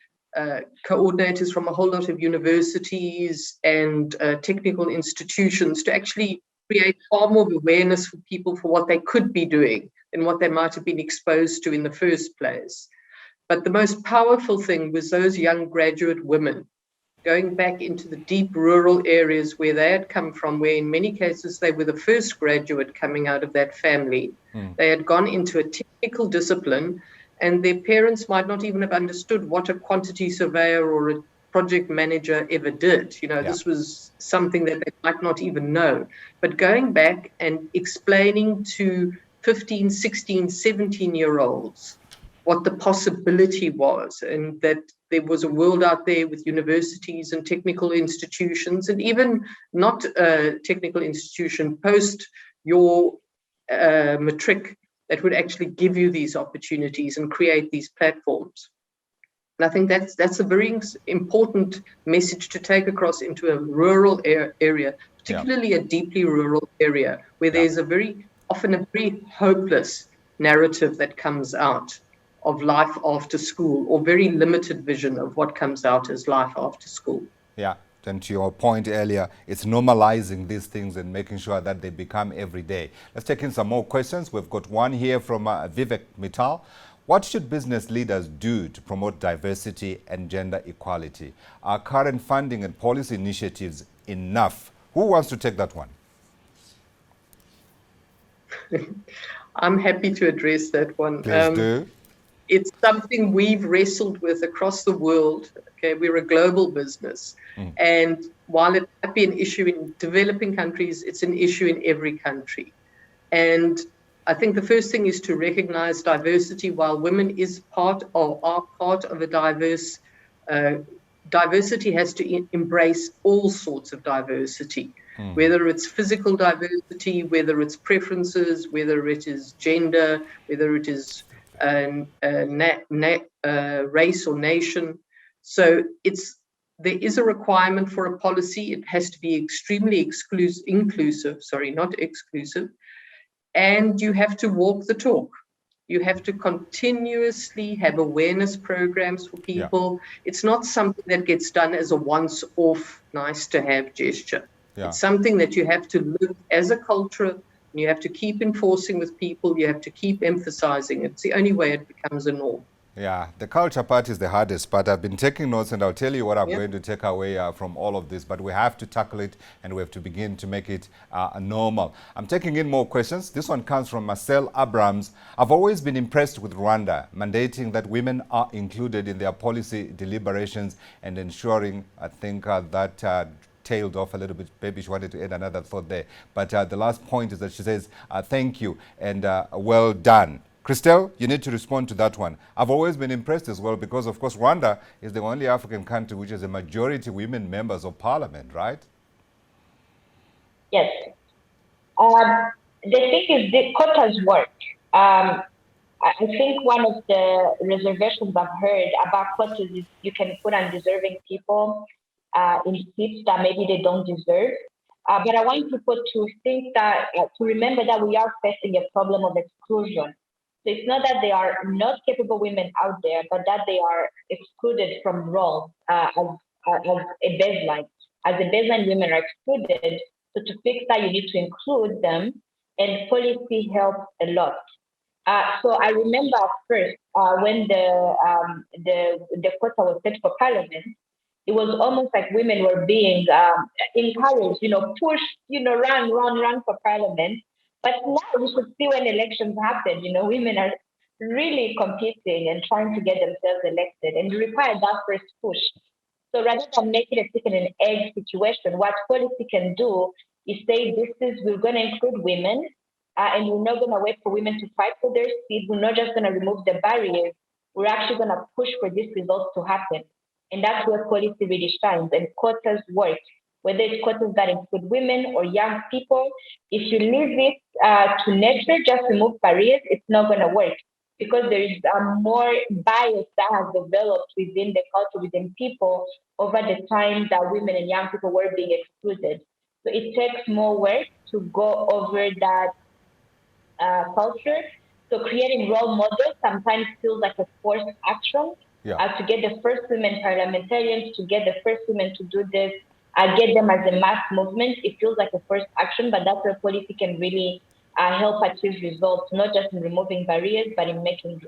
coordinators from a whole lot of universities and technical institutions to actually create far more awareness for people for what they could be doing than what they might have been exposed to in the first place. But the most powerful thing was those young graduate women going back into the deep rural areas where they had come from, where in many cases they were the first graduate coming out of that family. They had gone into a technical discipline, and their parents might not even have understood what a quantity surveyor or a project manager ever did. You know, this was something that they might not even know. But going back and explaining to 15, 16, 17-year-olds what the possibility was, and that there was a world out there with universities and technical institutions, and even not a technical institution, post your matric, that would actually give you these opportunities and create these platforms. And I think that's a very important message to take across into a rural area, particularly a deeply rural area, where there's often a very hopeless narrative that comes out of life after school, or very limited vision of what comes out as life after school. Yeah. And to your point earlier, it's normalizing these things and making sure that they become every day. Let's take in some more questions. We've got one here from Vivek Mittal. What should business leaders do to promote diversity and gender equality? Are current funding and policy initiatives enough? Who wants to take that one? I'm happy to address that one. Please do. It's something we've wrestled with across the world. Okay, we're a global business. And while it might be an issue in developing countries, it's an issue in every country. And I think the first thing is to recognize diversity. While women are part of a diverse, diversity has to embrace all sorts of diversity, whether it's physical diversity, whether it's preferences, whether it is gender, whether it is race or nation. So there is a requirement for a policy. It has to be extremely inclusive, not exclusive. And you have to walk the talk. You have to continuously have awareness programs for people. It's not something that gets done as a once-off, nice-to-have gesture. It's something that you have to live as a culture. You have to keep enforcing with people. You have to keep emphasizing. It's the only way it becomes a norm. Yeah, the culture part is the hardest part. I've been taking notes, and I'll tell you what I'm going to take away from all of this, but we have to tackle it, and we have to begin to make it normal. I'm taking in more questions. This one comes from Marcel Abrams. I've always been impressed with Rwanda, mandating that women are included in their policy deliberations and ensuring, I think that tailed off a little bit. Maybe she wanted to add another thought there. But the last point is that she says, thank you and well done. Christelle, you need to respond to that one. I've always been impressed as well because, of course, Rwanda is the only African country which has a majority women members of parliament, right? Yes. The thing is, the quotas work. I think one of the reservations I've heard about quotas is you can put undeserving people in seats that maybe they don't deserve. But I want people to think that, to remember that we are facing a problem of exclusion. So it's not that they are not capable women out there, but that they are excluded from roles as a baseline. As a baseline, women are excluded. So to fix that, you need to include them, and policy helps a lot. So I remember first when the quota was set for parliament, it was almost like women were being encouraged, pushed, run for parliament. But now we should see when elections happen, women are really competing and trying to get themselves elected, and you require that first push. So rather than making a chicken and egg situation, what policy can do is say, we're going to include women, and we're not going to wait for women to fight for their seat. We're not just going to remove the barriers. We're actually going to push for these results to happen. And that's where policy really shines, and quotas work. Whether it's quotas that include women or young people, if you leave it to nature, just remove barriers, it's not going to work, because there is more bias that has developed within the culture, within people, over the time that women and young people were being excluded. So it takes more work to go over that culture. So creating role models sometimes feels like a forced action. To get the first women parliamentarians, to get the first women to do this, get them as a mass movement, it feels like a first action, but that's where policy can really help achieve results, not just in removing barriers, but in making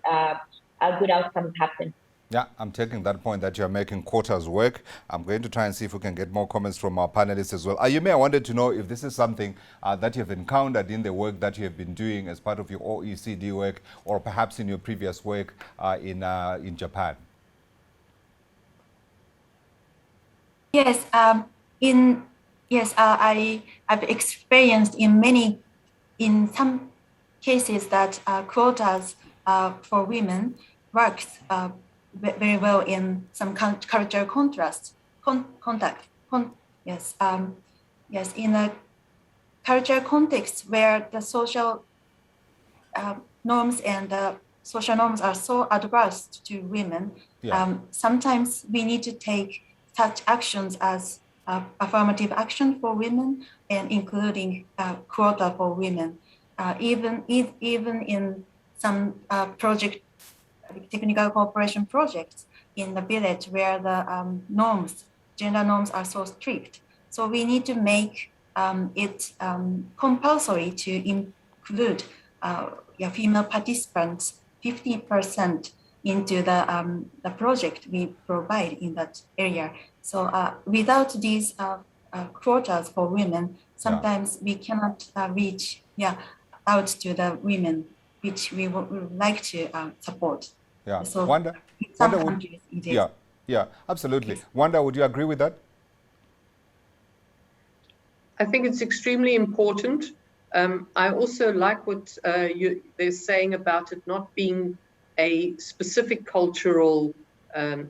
good outcomes happen. Yeah, I'm taking that point that you're making quotas work. I'm going to try and see if we can get more comments from our panelists as well. Ayume, I wanted to know if this is something that you've encountered in the work that you have been doing as part of your OECD work, or perhaps in your previous work in Japan. Yes, I've experienced in some cases that quotas for women works very well in some cultural in a cultural context where the social norms and social norms are so adverse to women. Sometimes we need to take such actions as affirmative action for women, and including quota for women. Even in some technical cooperation projects in the village where the gender norms are so strict. So we need to make it compulsory to include female participants 50% into the project we provide in that area. So without these quotas for women, sometimes we cannot reach out to the women which we would like to support. Yeah, so Wanda, absolutely. Yes. Wanda, would you agree with that? I think it's extremely important. I also like what they're saying about it not being a specific cultural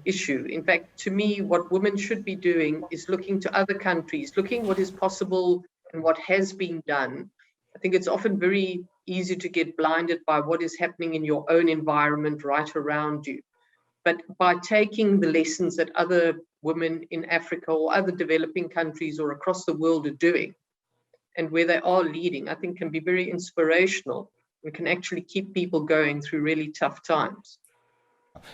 issue. In fact, to me, what women should be doing is looking to other countries, looking what is possible and what has been done. I think it's often very easy to get blinded by what is happening in your own environment right around you. But by taking the lessons that other women in Africa or other developing countries or across the world are doing, and where they are leading, I think can be very inspirational and can actually keep people going through really tough times.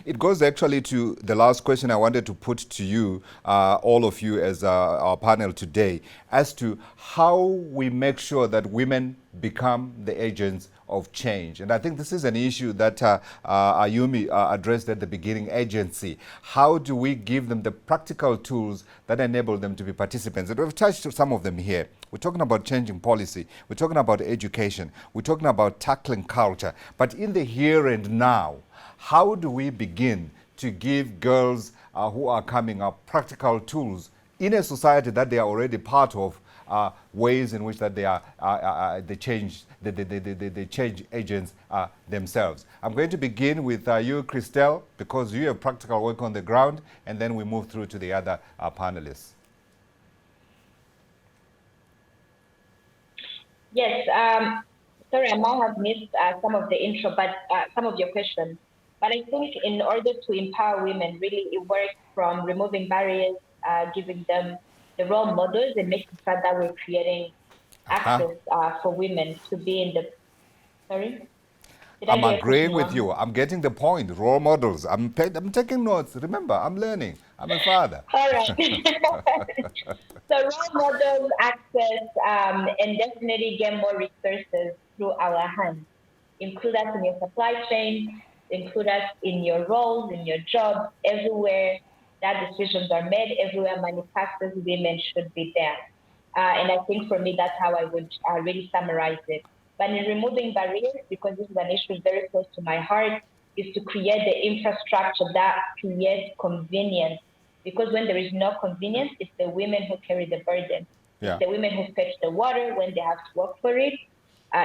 It goes actually to the last question I wanted to put to you, all of you as our panel today, as to how we make sure that women become the agents of change. And I think this is an issue that Ayumi addressed at the beginning, agency. How do we give them the practical tools that enable them to be participants? And we've touched on some of them here. We're talking about changing policy. We're talking about education. We're talking about tackling culture. But in the here and now, how do we begin to give girls who are coming up practical tools in a society that they are already part of, ways in which that they are the change agents themselves? I'm going to begin with you, Christelle, because you have practical work on the ground, and then we move through to the other panelists. Yes. Sorry, I might have missed some of the intro, but some of your questions. But I think in order to empower women, really it works from removing barriers, giving them the role models, and making sure that we're creating Uh-huh. access for women to be in the. Sorry, did I I'm get your question agreeing with wrong? you. I'm getting the point. Role models. I'm taking notes. Remember, I'm learning. I'm a father. All right. So role models, access, and definitely get more resources through our hands. Include us in your supply chain, include us in your roles, in your jobs, everywhere that decisions are made, everywhere money passes, women should be there. And I think for me, that's how I would really summarize it. But in removing barriers, because this is an issue very close to my heart, is to create the infrastructure that creates convenience. Because when there is no convenience, it's the women who carry the burden. Yeah. It's the women who fetch the water when they have to work for it.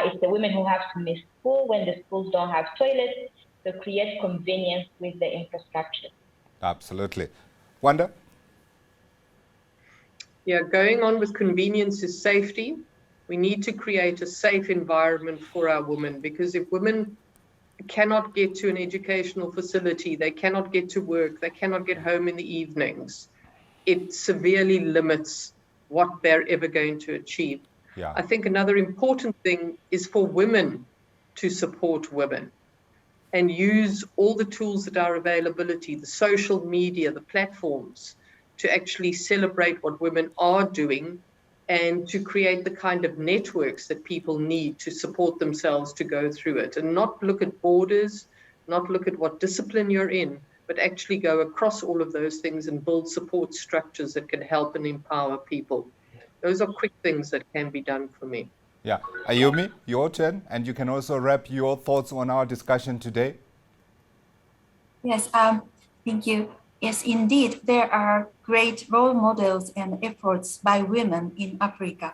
It's the women who have to miss school when the schools don't have toilets. So create convenience with the infrastructure. Absolutely. Wanda? Yeah, going on with convenience is safety. We need to create a safe environment for our women, because if women cannot get to an educational facility, they cannot get to work, they cannot get home in the evenings, it severely limits what they're ever going to achieve. Yeah. I think another important thing is for women to support women and use all the tools that are availability, the social media, the platforms, to actually celebrate what women are doing and to create the kind of networks that people need to support themselves to go through it, and not look at borders, not look at what discipline you're in, but actually go across all of those things and build support structures that can help and empower people. Those are quick things that can be done for me. Yeah. Ayumi, your turn, and you can also wrap your thoughts on our discussion today. Yes, thank you. Yes, indeed, there are great role models and efforts by women in Africa.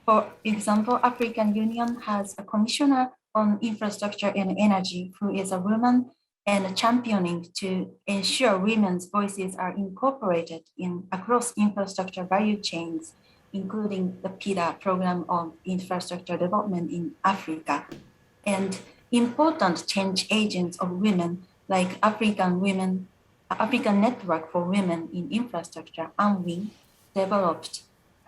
For example, African Union has a commissioner on infrastructure and energy who is a woman, and championing to ensure women's voices are incorporated in across infrastructure value chains, including the PIDA program of infrastructure development in Africa. And important change agents of women like African Network for Women in Infrastructure, ANWI, developed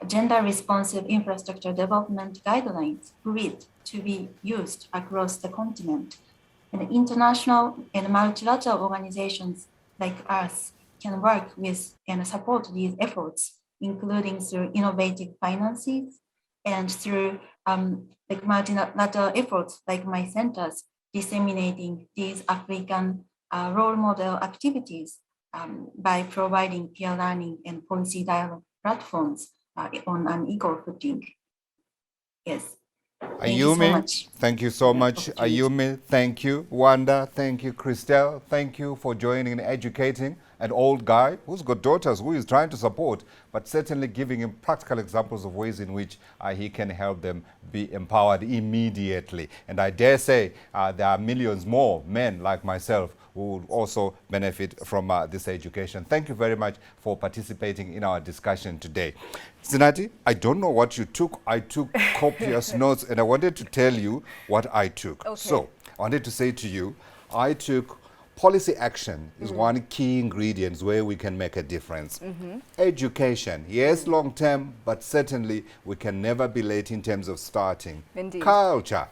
gender-responsive infrastructure development guidelines grid to be used across the continent. And international and multilateral organizations like us can work with and support these efforts, including through innovative finances and through like multilateral efforts like my centers, disseminating these African role model activities by providing peer learning and policy dialogue platforms on an equal footing. Yes. Thank you so Ayumi, much. thank you so much. Ayumi, thank you. Wanda, thank you. Christelle, thank you for joining and educating an old guy who's got daughters, who is trying to support, but certainly giving him practical examples of ways in which he can help them be empowered immediately. And I dare say there are millions more men like myself who would also benefit from this education. Thank you very much for participating in our discussion today. Sinati, I don't know what you took. I took copious notes, and I wanted to tell you what I took. Okay. So I wanted to say to you, I took policy action is one key ingredient where we can make a difference. Education, yes, long term, but certainly we can never be late in terms of starting. Indeed. Culture,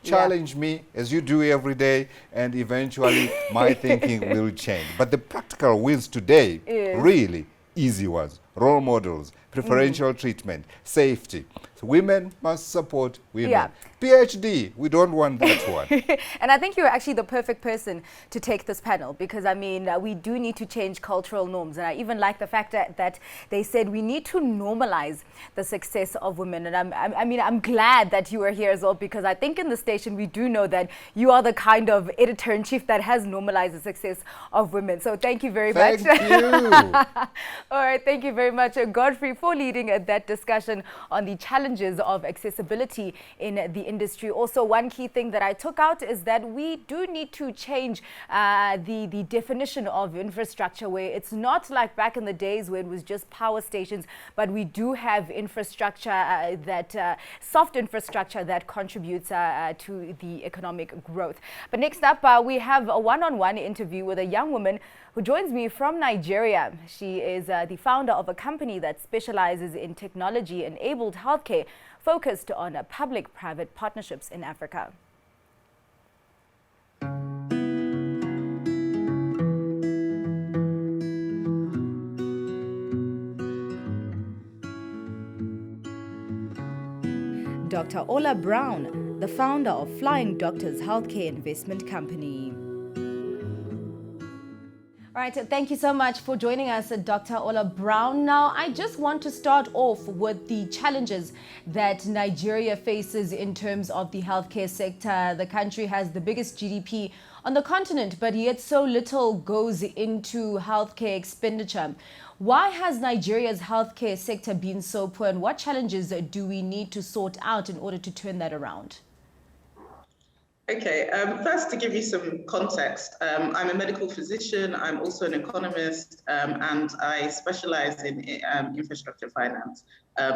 challenge me as you do every day, and eventually my thinking will change. But the practical wins today, really easy ones: role models, preferential treatment, safety. So women must support women. Yeah. PhD, we don't want that one. And I think you're actually the perfect person to take this panel, because I mean, we do need to change cultural norms. And I even like the fact that they said we need to normalize the success of women. And I'm glad that you are here as well, because I think in the station we do know that you are the kind of editor-in-chief that has normalized the success of women. So thank you very much. Thank you. All right, thank you very very much, Godfrey, for leading that discussion on the challenges of accessibility in the industry. Also, one key thing that I took out is that we do need to change the definition of infrastructure, where it's not like back in the days where it was just power stations, but we do have infrastructure soft infrastructure that contributes to the economic growth. But next up, we have a one-on-one interview with a young woman who joins me from Nigeria. She is the founder of a company that specializes in technology-enabled healthcare focused on public-private partnerships in Africa. Dr. Ola Brown, the founder of Flying Doctors Healthcare Investment Company. All right, thank you so much for joining us, Dr. Ola Brown. Now, I just want to start off with the challenges that Nigeria faces in terms of the healthcare sector. The country has the biggest GDP on the continent, but yet so little goes into healthcare expenditure. Why has Nigeria's healthcare sector been so poor, and what challenges do we need to sort out in order to turn that around? Okay, first to give you some context, I'm a medical physician, I'm also an economist, and I specialize in infrastructure finance.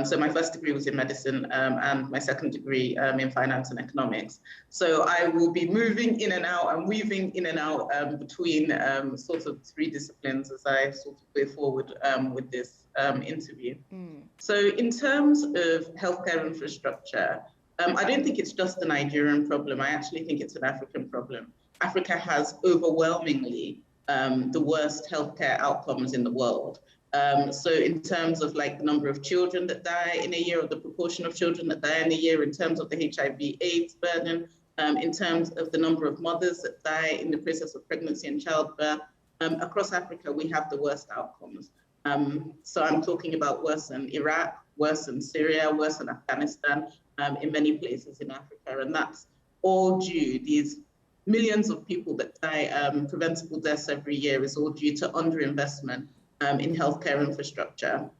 So my first degree was in medicine and my second degree in finance and economics. So I will be moving in and out and weaving in and out between sort of three disciplines as I sort of go forward with this interview. So in terms of healthcare infrastructure, I don't think it's just a Nigerian problem. I actually think it's an African problem. Africa has overwhelmingly the worst healthcare outcomes in the world. So in terms of like the number of children that die in a year, or the proportion of children that die in a year, in terms of the HIV/AIDS burden, in terms of the number of mothers that die in the process of pregnancy and childbirth, across Africa, we have the worst outcomes. So I'm talking about worse than Iraq, worse than Syria, worse than Afghanistan, in many places in Africa. And that's all due, these millions of people that die, preventable deaths every year, is all due to underinvestment in healthcare infrastructure.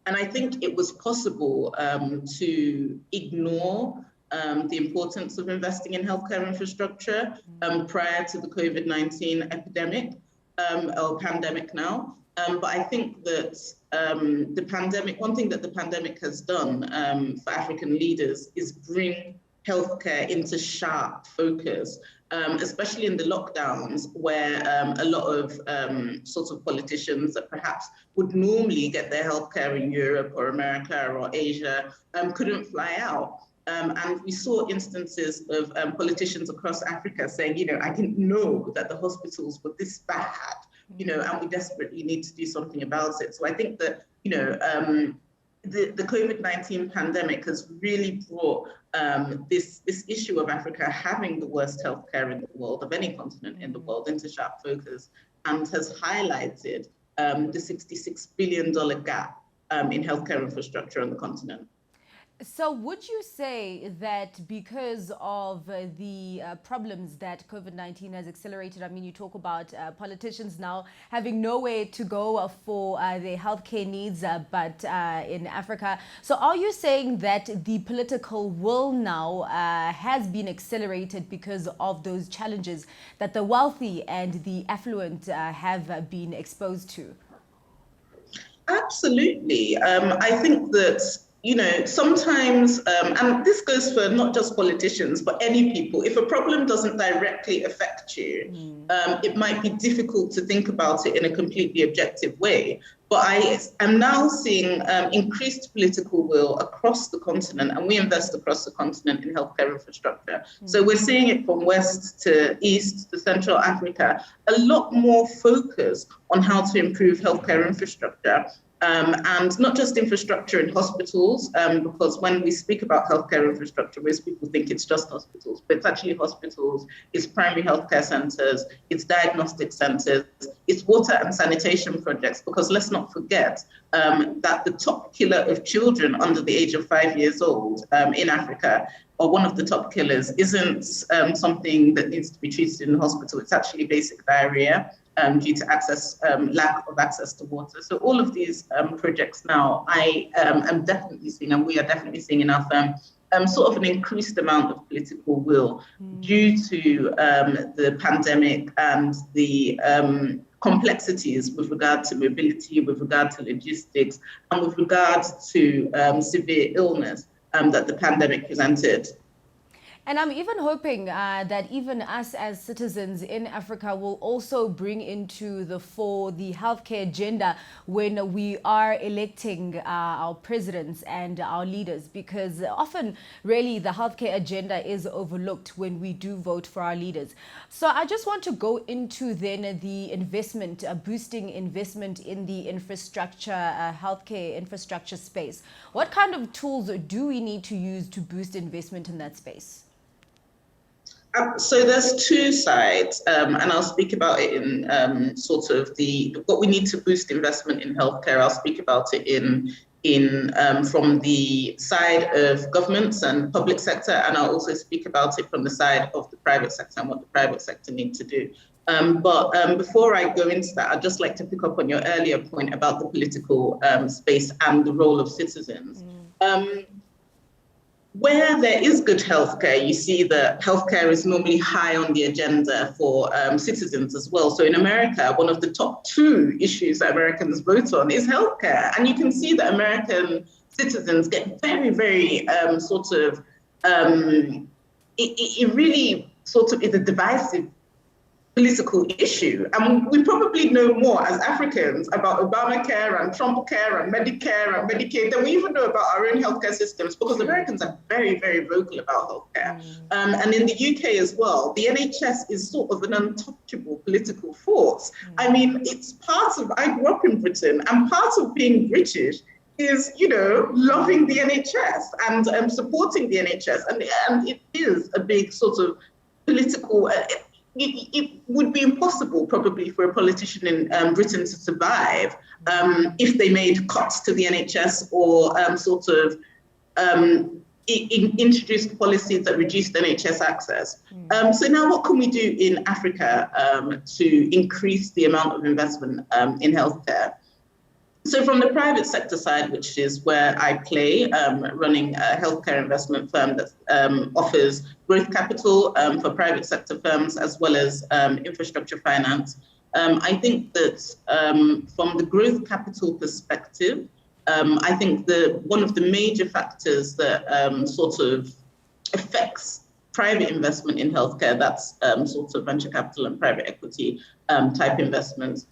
And I think it was possible to ignore the importance of investing in healthcare infrastructure prior to the COVID-19 epidemic, or pandemic now. But I think that the pandemic, one thing that the pandemic has done for African leaders is bring healthcare into sharp focus, especially in the lockdowns, where a lot of sorts of politicians that perhaps would normally get their healthcare in Europe or America or Asia couldn't fly out. And we saw instances of politicians across Africa saying, you know, I didn't know that the hospitals were this bad, you know, and we desperately need to do something about it. So I think that, you know, the COVID-19 pandemic has really brought this issue of Africa having the worst healthcare in the world, of any continent in the world, into sharp focus, and has highlighted the $66 billion gap in healthcare infrastructure on the continent. So would you say that because of the problems that COVID-19 has accelerated, I mean, you talk about politicians now having nowhere to go for their healthcare needs, but in Africa. So are you saying that the political will now has been accelerated because of those challenges that the wealthy and the affluent have been exposed to? Absolutely. I think that, you know, sometimes, and this goes for not just politicians, but any people, if a problem doesn't directly affect you, it might be difficult to think about it in a completely objective way. But I am now seeing increased political will across the continent, and we invest across the continent in healthcare infrastructure. So we're seeing it from west to east to Central Africa, a lot more focus on how to improve healthcare infrastructure. And not just infrastructure in hospitals, because when we speak about healthcare infrastructure, most people think it's just hospitals, but it's actually hospitals, it's primary healthcare centers, it's diagnostic centers, it's water and sanitation projects, because let's not forget that the top killer of children under the age of 5 years old in Africa, or one of the top killers, isn't something that needs to be treated in the hospital. It's actually basic diarrhea. due to lack of access to water. So all of these projects now, I am definitely seeing, and we are definitely seeing in our firm, sort of an increased amount of political will due to the pandemic and the complexities with regard to mobility, with regard to logistics, and with regard to severe illness that the pandemic presented. And I'm even hoping that even us as citizens in Africa will also bring into the fore the healthcare agenda when we are electing our presidents and our leaders, because often really the healthcare agenda is overlooked when we do vote for our leaders. So I just want to go into then the investment, boosting investment in the infrastructure, healthcare infrastructure space. What kind of tools do we need to use to boost investment in that space? So there's two sides, and I'll speak about it in sort of what we need to boost investment in healthcare. I'll speak about it from the side of governments and public sector, and I'll also speak about it from the side of the private sector and what the private sector needs to do. But before I go into that, I'd just like to pick up on your earlier point about the political space and the role of citizens. Where there is good healthcare, you see that healthcare is normally high on the agenda for citizens as well. So in America, one of the top 2 issues that Americans vote on is healthcare. And you can see that American citizens get very, very it really sort of is a divisive political issue. And we probably know more as Africans about Obamacare and Trump care and Medicare and Medicaid than we even know about our own healthcare systems, because Americans are very, very vocal about healthcare. And in the UK as well, the NHS is sort of an untouchable political force. I mean, it's I grew up in Britain, and part of being British is, loving the NHS and supporting the NHS. And it is a big sort of political, it would be impossible probably for a politician in Britain to survive if they made cuts to the NHS or introduced policies that reduced NHS access. So now what can we do in Africa to increase the amount of investment in healthcare? So from the private sector side, which is where I play, running a healthcare investment firm that offers growth capital for private sector firms, as well as infrastructure finance. I think that from the growth capital perspective, I think one of the major factors that sort of affects private investment in healthcare, that's sort of venture capital and private equity type investments,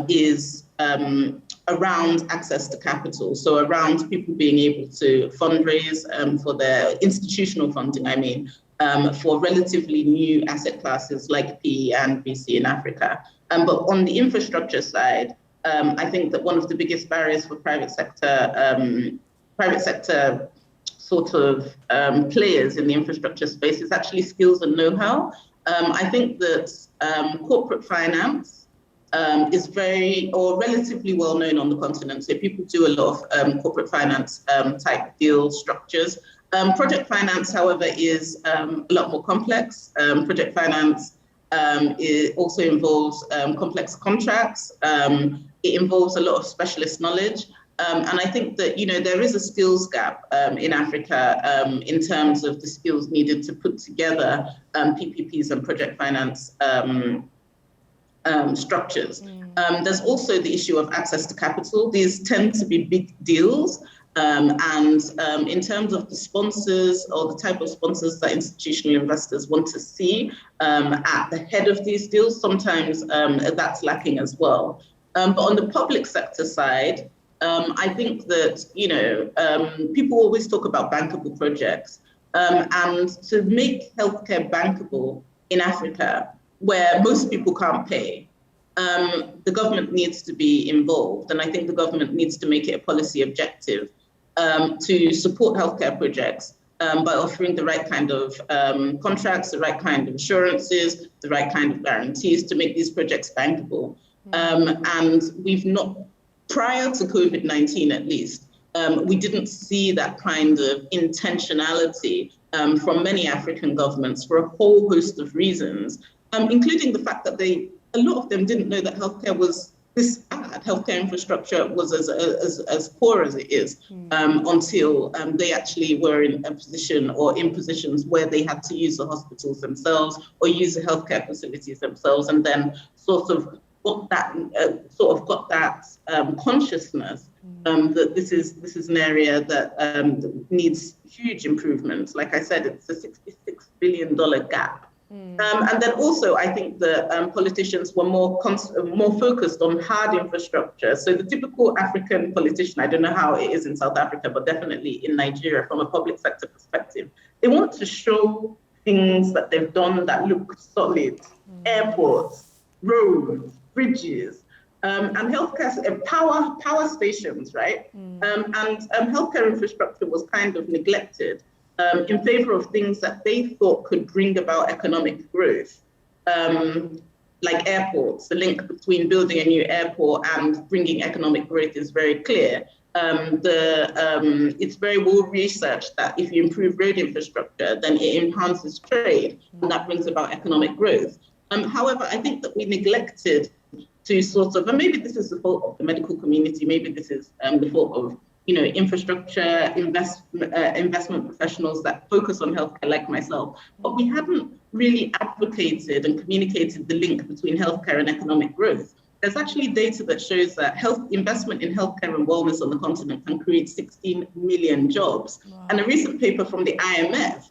is around access to capital. So around people being able to fundraise for their institutional funding, for relatively new asset classes like PE and VC in Africa. But on the infrastructure side, I think that one of the biggest barriers for private sector sort of players in the infrastructure space is actually skills and know-how. I think that corporate finance is relatively well known on the continent. So people do a lot of corporate finance type deal structures. Project finance, however, is a lot more complex. Project finance it also involves complex contracts. It involves a lot of specialist knowledge. And I think that, there is a skills gap in Africa in terms of the skills needed to put together PPPs and project finance structures. There's also the issue of access to capital. These tend to be big deals. And in terms of the sponsors or the type of sponsors that institutional investors want to see at the head of these deals, sometimes that's lacking as well. But on the public sector side, I think that, people always talk about bankable projects. And to make healthcare bankable in Africa, where most people can't pay, the government needs to be involved. And I think the government needs to make it a policy objective to support healthcare projects by offering the right kind of contracts, the right kind of assurances, the right kind of guarantees to make these projects bankable. And we've not, prior to COVID-19 at least, we didn't see that kind of intentionality from many African governments for a whole host of reasons, including the fact that they a lot of them didn't know that healthcare was this bad. Healthcare infrastructure was as poor as it is until they actually were in a position or in positions where they had to use the hospitals themselves or use the healthcare facilities themselves, and then sort of got that consciousness that this is an area that needs huge improvements. Like I said, it's a $66 billion gap. And then also, I think the politicians were more focused on hard infrastructure. So the typical African politician, I don't know how it is in South Africa, but definitely in Nigeria, from a public sector perspective, they want to show things that they've done that look solid: airports, roads, bridges, and healthcare, power stations, right? And healthcare infrastructure was kind of neglected in favor of things that they thought could bring about economic growth, like airports. The link between building a new airport and bringing economic growth is very clear. It's very well researched that if you improve road infrastructure, then it enhances trade, and that brings about economic growth. However, I think that we neglected to sort of, and maybe this is the fault of the medical community, maybe this is the fault of infrastructure, investment professionals that focus on healthcare like myself, but we haven't really advocated and communicated the link between healthcare and economic growth. There's actually data that shows that investment in healthcare and wellness on the continent can create 16 million jobs. Wow. And a recent paper from the IMF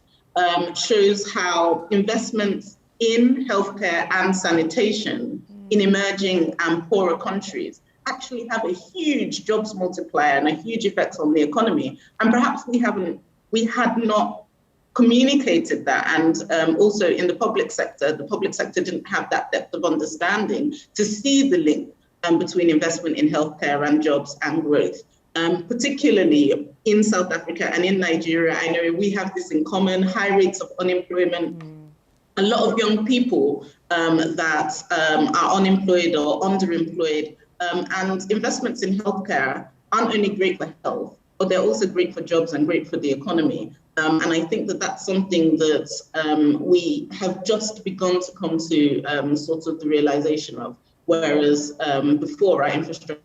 shows how investments in healthcare and sanitation in emerging and poorer countries actually have a huge jobs multiplier and a huge effect on the economy. And perhaps we had not communicated that. And also in the public sector didn't have that depth of understanding to see the link between investment in healthcare and jobs and growth. Particularly in South Africa and in Nigeria, I know we have this in common: high rates of unemployment, a lot of young people that are unemployed or underemployed. And investments in healthcare aren't only great for health, but they're also great for jobs and great for the economy. And I think that that's something that we have just begun to come to sort of the realization of, whereas before our infrastructure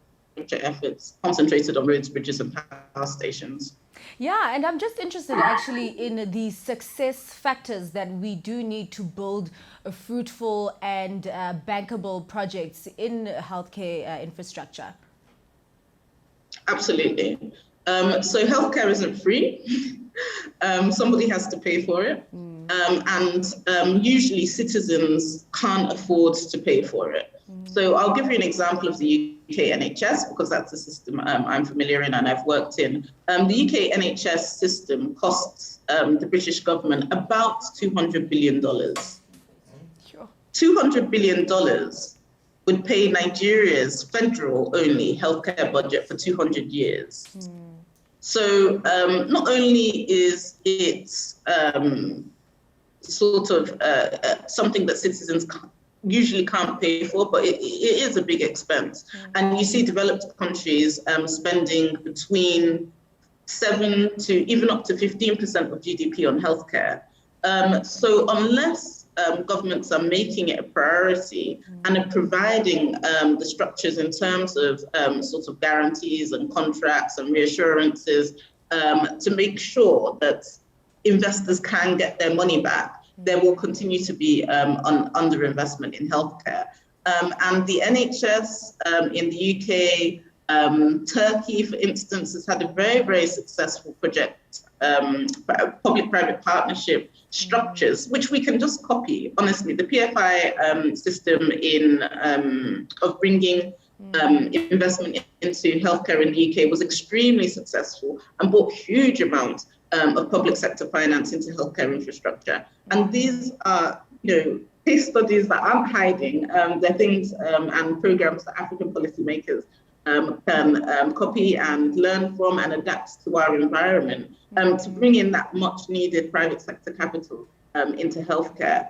efforts concentrated on roads, bridges, and power stations. Yeah, and I'm just interested actually in the success factors that we do need to build a fruitful and bankable projects in healthcare infrastructure. Absolutely. So healthcare isn't free. Somebody has to pay for it. And usually citizens can't afford to pay for it. So I'll give you an example of the UK NHS, because that's a system I'm familiar in and I've worked in. The UK NHS system costs the British government about $200 billion. Sure. $200 billion would pay Nigeria's federal only healthcare budget for 200 years. So not only is it sort of something that citizens usually can't pay for, but it is a big expense. And you see developed countries spending between 7 to even up to 15% of GDP on healthcare. So unless governments are making it a priority and are providing the structures in terms of sort of guarantees and contracts and reassurances to make sure that investors can get their money back, there will continue to be underinvestment in healthcare. And the NHS in the UK, Turkey, for instance, has had a very, very successful project, public-private partnership structures, which we can just copy. Honestly, the PFI system of bringing investment into healthcare in the UK was extremely successful and brought huge amounts of public sector finance into healthcare infrastructure. And these are, case studies that aren't hiding. They're things and programs that African policymakers can copy and learn from and adapt to our environment to bring in that much needed private sector capital into healthcare.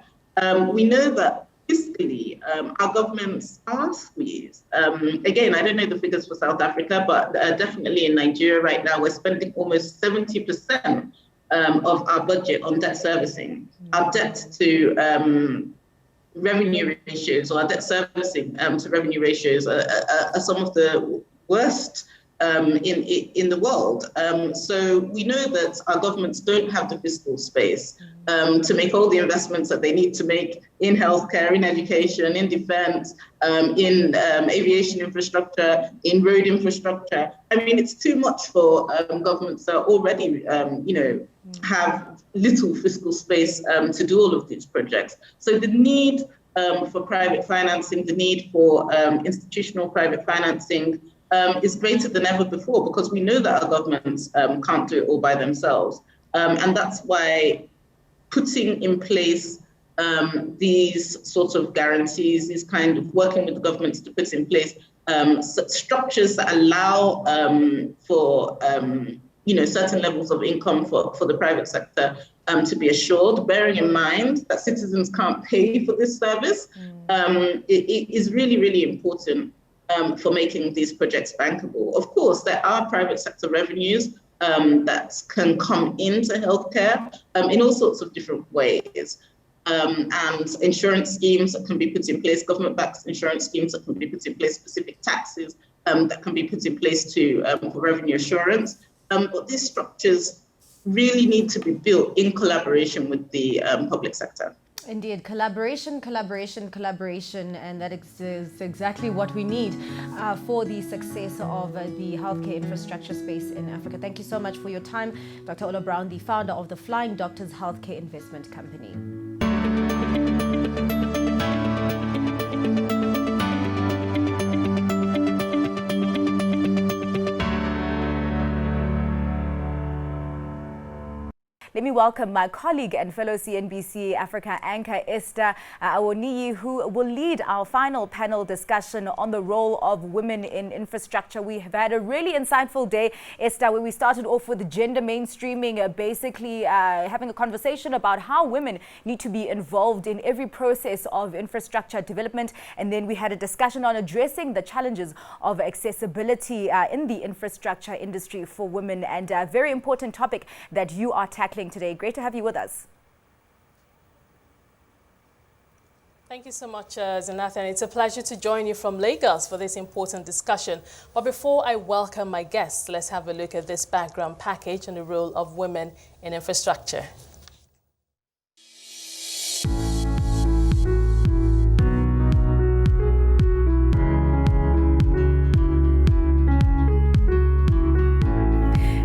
We know that fiscally, our governments are squeezed. Again, I don't know the figures for South Africa, but definitely in Nigeria right now, we're spending almost 70% of our budget on debt servicing. Our debt to revenue ratios, or our debt servicing to revenue ratios are some of the worst in the world. So we know that our governments don't have the fiscal space to make all the investments that they need to make in healthcare, in education, in defense, in aviation infrastructure, in road infrastructure. I mean, it's too much for governments that already, have little fiscal space to do all of these projects. So the need for private financing, the need for institutional private financing is greater than ever before, because we know that our governments can't do it all by themselves. And that's why putting in place these sorts of guarantees, these kind of working with the governments to put in place structures that allow for certain levels of income for the private sector to be assured, bearing in mind that citizens can't pay for this service, it is really, really important for making these projects bankable. Of course, there are private sector revenues that can come into healthcare in all sorts of different ways. And insurance schemes that can be put in place, government-backed insurance schemes that can be put in place, specific taxes that can be put in place for revenue assurance. But these structures really need to be built in collaboration with the public sector. Indeed, collaboration, and that is exactly what we need for the success of the healthcare infrastructure space in Africa. Thank you so much for your time, Dr. Ola Brown, the founder of the Flying Doctors Healthcare Investment Company. Let me welcome my colleague and fellow CNBC Africa anchor, Esther Awoniyi, who will lead our final panel discussion on the role of women in infrastructure. We have had a really insightful day, Esther, where we started off with gender mainstreaming, basically having a conversation about how women need to be involved in every process of infrastructure development. And then we had a discussion on addressing the challenges of accessibility in the infrastructure industry for women, and a very important topic that you are tackling today. Great to have you with us. Thank you so much, Zinathan. It's a pleasure to join you from Lagos for this important discussion. But before I welcome my guests, let's have a look at this background package on the role of women in infrastructure.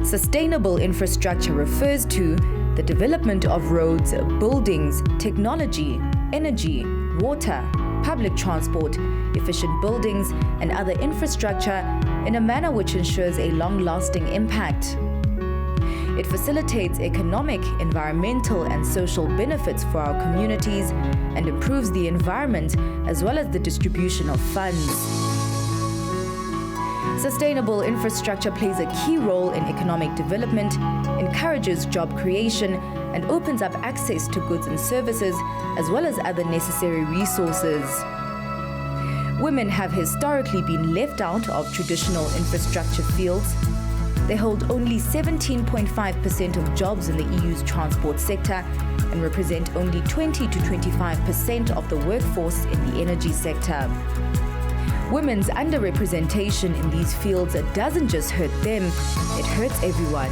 Sustainable infrastructure refers to the development of roads, buildings, technology, energy, water, public transport, efficient buildings, and other infrastructure in a manner which ensures a long-lasting impact. It facilitates economic, environmental, and social benefits for our communities and improves the environment as well as the distribution of funds. Sustainable infrastructure plays a key role in economic development, encourages job creation, and opens up access to goods and services, as well as other necessary resources. Women have historically been left out of traditional infrastructure fields. They hold only 17.5% of jobs in the EU's transport sector and represent only 20 to 25% of the workforce in the energy sector. Women's underrepresentation in these fields doesn't just hurt them, it hurts everyone.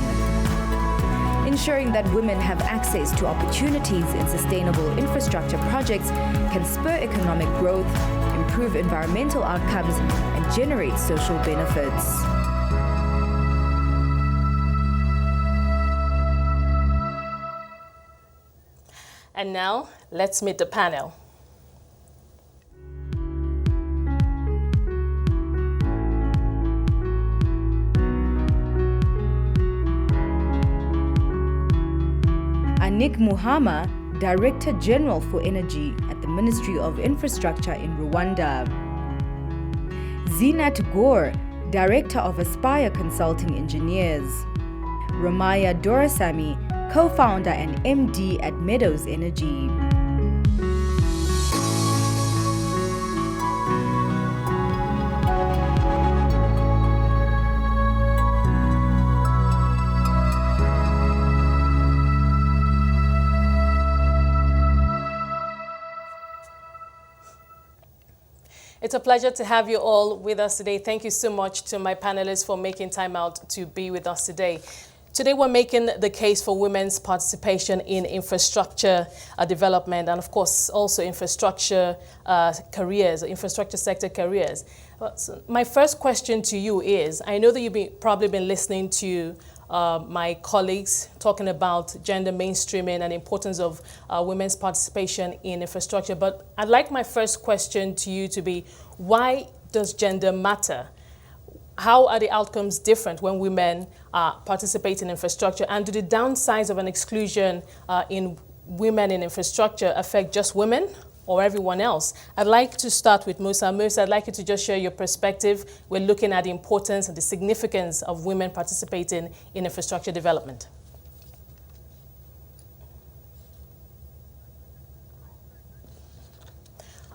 Ensuring that women have access to opportunities in sustainable infrastructure projects can spur economic growth, improve environmental outcomes, and generate social benefits. And now, let's meet the panel. Anik Muhama, Director General for Energy at the Ministry of Infrastructure in Rwanda. Zinat Gore, Director of Aspire Consulting Engineers. Ramaya Dorasamy, Co-founder and MD at Meadows Energy. It's a pleasure to have you all with us today. Thank you so much to my panelists for making time out to be with us today. Today, we're making the case for women's participation in infrastructure development and, of course, also infrastructure careers, infrastructure sector careers. So my first question to you is, I know that you've probably been listening to my colleagues talking about gender mainstreaming and the importance of women's participation in infrastructure, but I'd like my first question to you to be, why does gender matter? How are the outcomes different when women participate in infrastructure? And do the downsides of an exclusion in women in infrastructure affect just women or everyone else? I'd like to start with Musa. Musa, I'd like you to just share your perspective. We're looking at the importance and the significance of women participating in infrastructure development.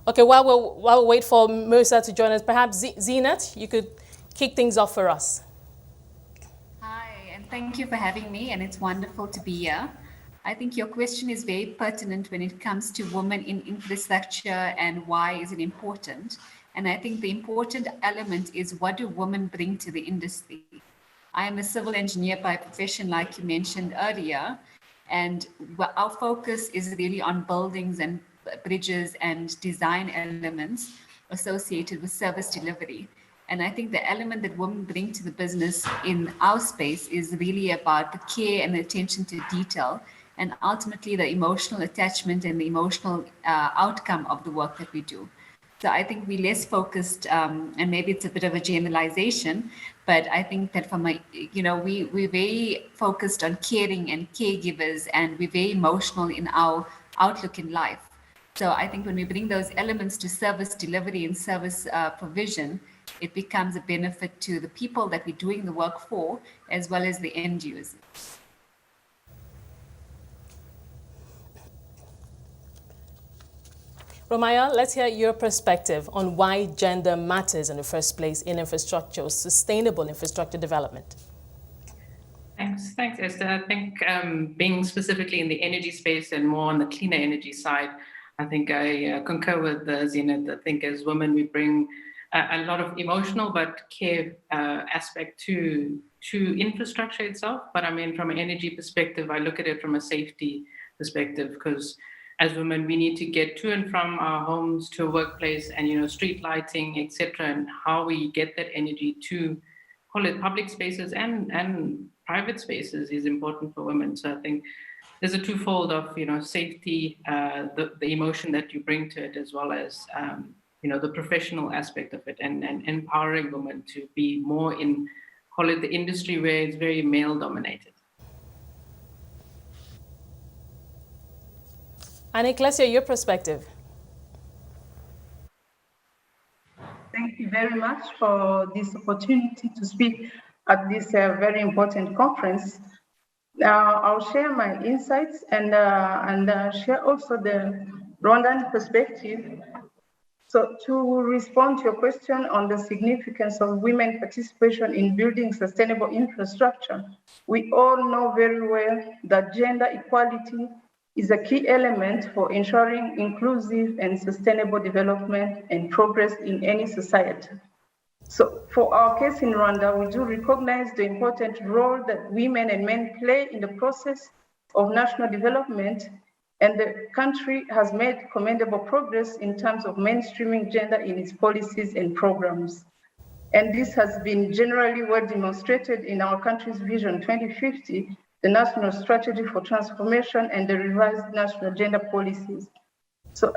Okay, while we wait for Musa to join us, perhaps Zinat, you could kick things off for us. Hi, and thank you for having me, and it's wonderful to be here. I think your question is very pertinent when it comes to women in infrastructure and why is it important. And I think the important element is, what do women bring to the industry? I am a civil engineer by profession, like you mentioned earlier, and our focus is really on buildings and bridges and design elements associated with service delivery. And I think the element that women bring to the business in our space is really about the care and the attention to detail, and ultimately the emotional attachment and the emotional outcome of the work that we do. So I think we're less focused, and maybe it's a bit of a generalization, but I think that from we're very focused on caring and caregivers, and we're very emotional in our outlook in life. So I think when we bring those elements to service delivery and service provision, it becomes a benefit to the people that we're doing the work for, as well as the end users. Romaya, let's hear your perspective on why gender matters in the first place in infrastructure, sustainable infrastructure development. Thanks, Esther. I think being specifically in the energy space and more on the cleaner energy side, I think I concur with Zinat. I think as women, we bring a lot of emotional but care aspect to infrastructure itself. But I mean, from an energy perspective, I look at it from a safety perspective, because as women, we need to get to and from our homes to a workplace, and street lighting, etc., and how we get that energy to, call it, public spaces and private spaces is important for women. So I think there's a twofold of safety, the emotion that you bring to it, as well as the professional aspect of it, and empowering women to be more in, call it, the industry where it's very male dominated. And Ecclesia, your perspective. Thank you very much for this opportunity to speak at this very important conference. I'll share my insights and share also the Rwandan perspective. So to respond to your question on the significance of women participation in building sustainable infrastructure, we all know very well that gender equality is a key element for ensuring inclusive and sustainable development and progress in any society. So for our case in Rwanda, we do recognize the important role that women and men play in the process of national development, and the country has made commendable progress in terms of mainstreaming gender in its policies and programs. And this has been generally well demonstrated in our country's Vision 2050, the National Strategy for Transformation, and the revised national gender policies. So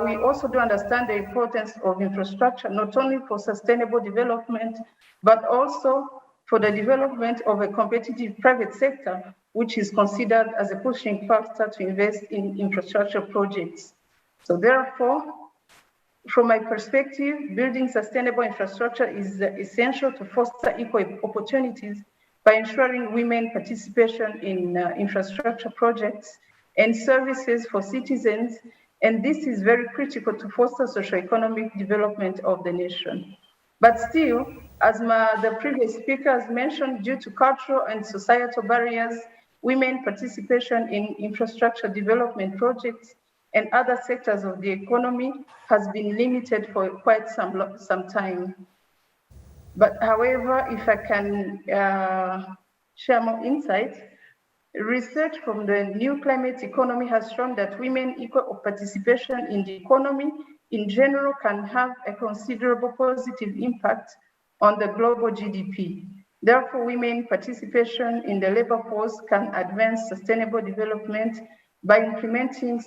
we also do understand the importance of infrastructure, not only for sustainable development, but also for the development of a competitive private sector, which is considered as a pushing factor to invest in infrastructure projects. So therefore, from my perspective, building sustainable infrastructure is essential to foster equal opportunities by ensuring women participation in infrastructure projects and services for citizens. And this is very critical to foster socioeconomic development of the nation. But still, as the previous speakers mentioned, due to cultural and societal barriers, women participation in infrastructure development projects and other sectors of the economy has been limited for quite some time. But however, if I can share more insights, research from the New Climate Economy has shown that women equal participation in the economy in general can have a considerable positive impact on the global GDP. Therefore, women participation in the labor force can advance sustainable development by implementing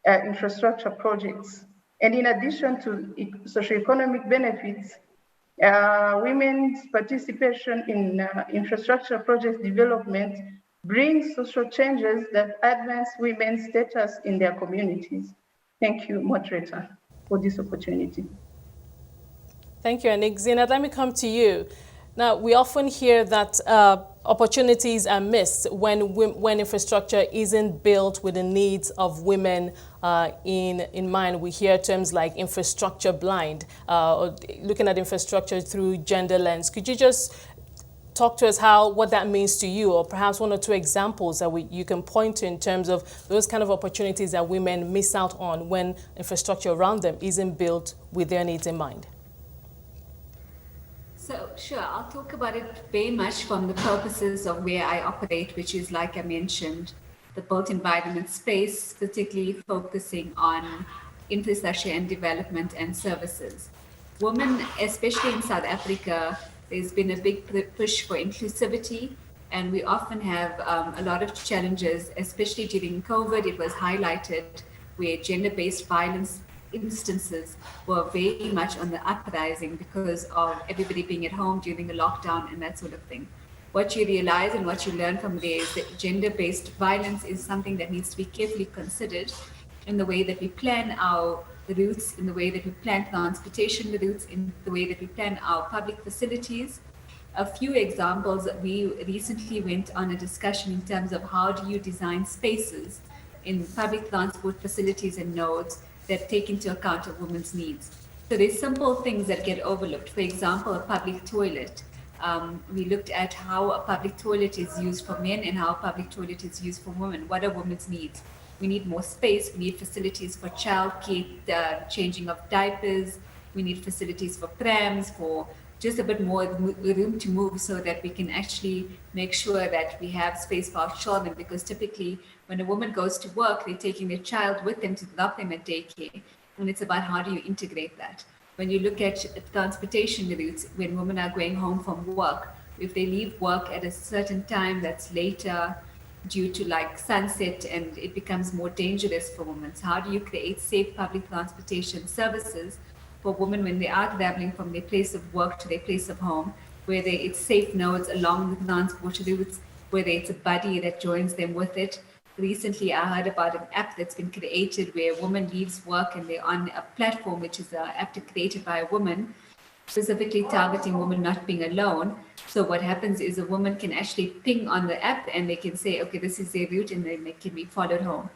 infrastructure projects. And in addition to socioeconomic benefits, women's participation in infrastructure project development brings social changes that advance women's status in their communities. Thank you, moderator, for this opportunity. Thank you, Anik. Zinat, let me come to you. Now, we often hear that opportunities are missed when infrastructure isn't built with the needs of women in mind. We hear terms like infrastructure blind, or looking at infrastructure through gender lens. Could you just talk to us what that means to you, or perhaps one or two examples that you can point to in terms of those kind of opportunities that women miss out on when infrastructure around them isn't built with their needs in mind? So, sure, I'll talk about it very much from the purposes of where I operate, which is, like I mentioned, the built environment space, particularly focusing on infrastructure and development and services. Women, especially in South Africa, there's been a big push for inclusivity, and we often have a lot of challenges, especially during COVID. It was highlighted where gender-based violence instances were very much on the uprising because of everybody being at home during the lockdown and that sort of thing. What you realize and what you learn from there is that gender-based violence is something that needs to be carefully considered in the way that we plan our routes, in the way that we plan transportation routes, in the way that we plan our public facilities. A few examples, we recently went on a discussion in terms of how do you design spaces in public transport facilities and nodes that take into account a woman's needs. So there's simple things that get overlooked. For example, a public toilet. We looked at how a public toilet is used for men and how a public toilet is used for women. What are women's needs? We need more space. We need facilities for childcare, changing of diapers. We need facilities for prams, for just a bit more room to move so that we can actually make sure that we have space for our children, because typically when a woman goes to work, they're taking their child with them to drop them at daycare. And it's about how do you integrate that. When you look at transportation routes, when women are going home from work, if they leave work at a certain time that's later due to like sunset and it becomes more dangerous for women, so how do you create safe public transportation services for women when they are traveling from their place of work to their place of home, whether it's safe nodes along the transport routes, whether it's a buddy that joins them with it. Recently, I heard about an app that's been created where a woman leaves work and they're on a platform, which is an app created by a woman, specifically targeting women not being alone. So what happens is a woman can actually ping on the app and they can say, okay, this is their route, and then they can be followed home.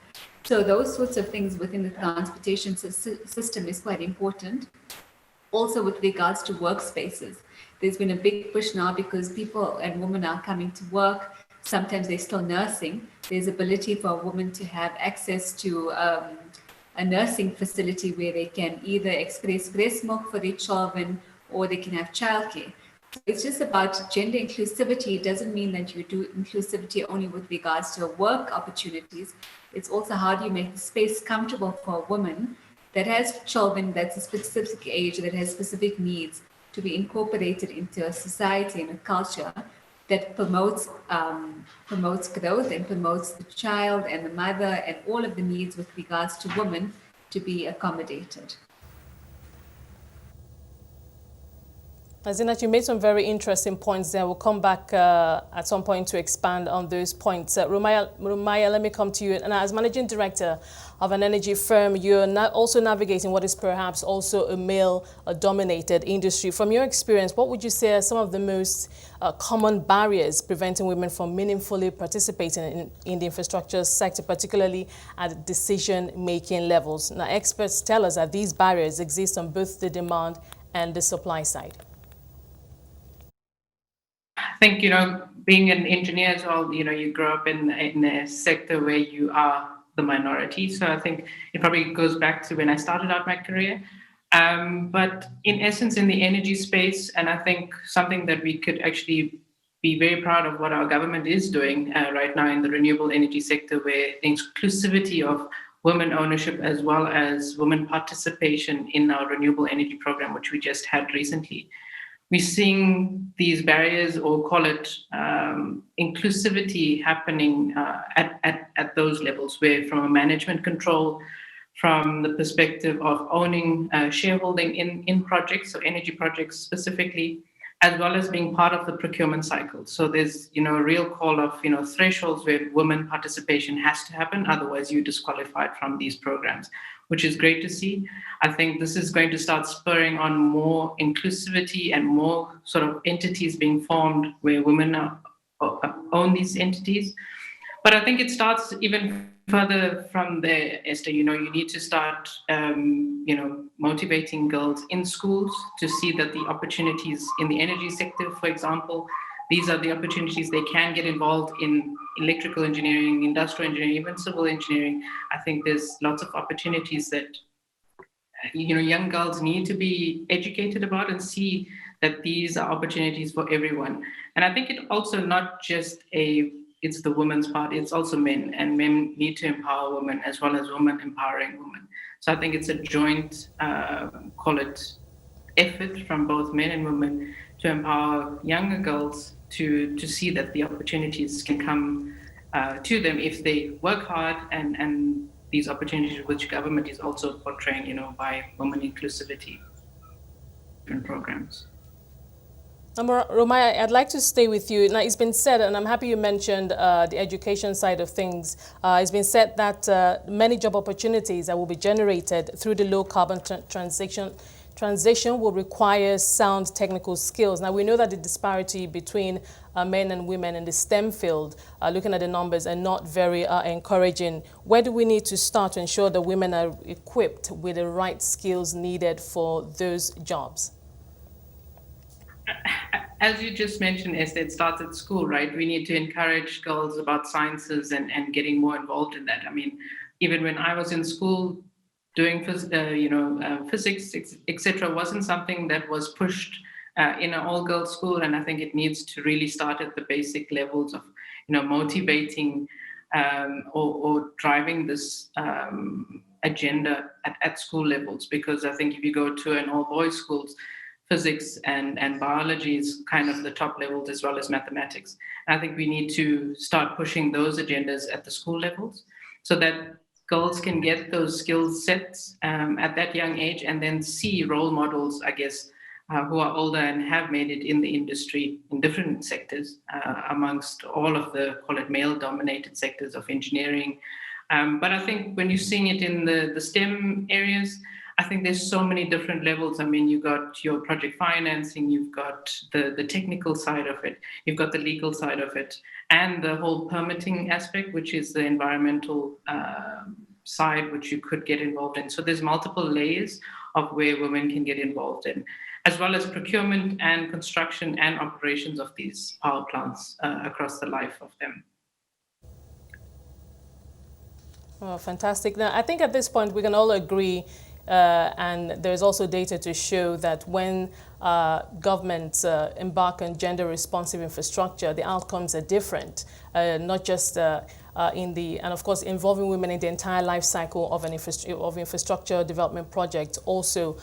So those sorts of things within the transportation system is quite important. Also with regards to workspaces, there's been a big push now because people and women are coming to work. Sometimes they're still nursing. There's ability for a woman to have access to a nursing facility where they can either express breast milk for their children or they can have childcare. It's just about gender inclusivity. It doesn't mean that you do inclusivity only with regards to work opportunities. It's also how do you make the space comfortable for a woman that has children, that's a specific age, that has specific needs, to be incorporated into a society and a culture that promotes growth and promotes the child and the mother and all of the needs with regards to women to be accommodated. Zinat, you made some very interesting points there. We'll come back at some point to expand on those points. Rumaya, let me come to you. And as Managing Director of an energy firm, you're also navigating what is perhaps also a male-dominated industry. From your experience, what would you say are some of the most common barriers preventing women from meaningfully participating in the infrastructure sector, particularly at decision-making levels? Now, experts tell us that these barriers exist on both the demand and the supply side. I think, being an engineer as well, you grow up in a sector where you are the minority. So I think it probably goes back to when I started out my career. But in essence, in the energy space, and I think something that we could actually be very proud of what our government is doing right now in the renewable energy sector, where the inclusivity of women ownership as well as women participation in our renewable energy program, which we just had recently. We're seeing these barriers, or call it inclusivity, happening at those levels, where from a management control, from the perspective of owning shareholding in projects, so energy projects specifically, as well as being part of the procurement cycle. So there's a real call of thresholds where women participation has to happen, otherwise you're disqualified from these programs, which is great to see. I think this is going to start spurring on more inclusivity and more sort of entities being formed where women own these entities. But I think it starts even further from there, Esther. You need to start, motivating girls in schools to see that the opportunities in the energy sector, for example, these are the opportunities they can get involved in electrical engineering, industrial engineering, even civil engineering. I think there's lots of opportunities that, young girls need to be educated about and see that these are opportunities for everyone. And I think it also not just it's the women's part, it's also men, and men need to empower women as well as women empowering women. So I think it's a joint, call it, effort from both men and women to empower younger girls to see that the opportunities can come to them if they work hard, and these opportunities which government is also portraying, by women inclusivity in programs. Romaya, I'd like to stay with you. Now, it's been said, and I'm happy you mentioned the education side of things. It's been said that many job opportunities that will be generated through the low-carbon transition will require sound technical skills. Now, we know that the disparity between men and women in the STEM field, looking at the numbers, are not very encouraging. Where do we need to start to ensure that women are equipped with the right skills needed for those jobs? As you just mentioned, Esther, it starts at school, right? We need to encourage girls about sciences and getting more involved in that. I mean, even when I was in school, doing physics, etc., wasn't something that was pushed in an all-girls school, and I think it needs to really start at the basic levels of, motivating or driving this agenda at school levels. Because I think if you go to an all-boys schools, physics and biology is kind of the top levels, as well as mathematics. And I think we need to start pushing those agendas at the school levels so that girls can get those skill sets at that young age, and then see role models, I guess, who are older and have made it in the industry in different sectors amongst all of the, call it, male-dominated sectors of engineering. But I think when you're seeing it in the STEM areas, I think there's so many different levels. I mean, you've got your project financing, you've got the technical side of it, you've got the legal side of it, and the whole permitting aspect, which is the environmental side, which you could get involved in. So there's multiple layers of where women can get involved in, as well as procurement and construction and operations of these power plants across the life of them. Oh, fantastic. Now, I think at this point we can all agree, and there's also data to show that when governments embark on gender-responsive infrastructure, the outcomes are different, not just and of course, involving women in the entire life cycle of infrastructure development project also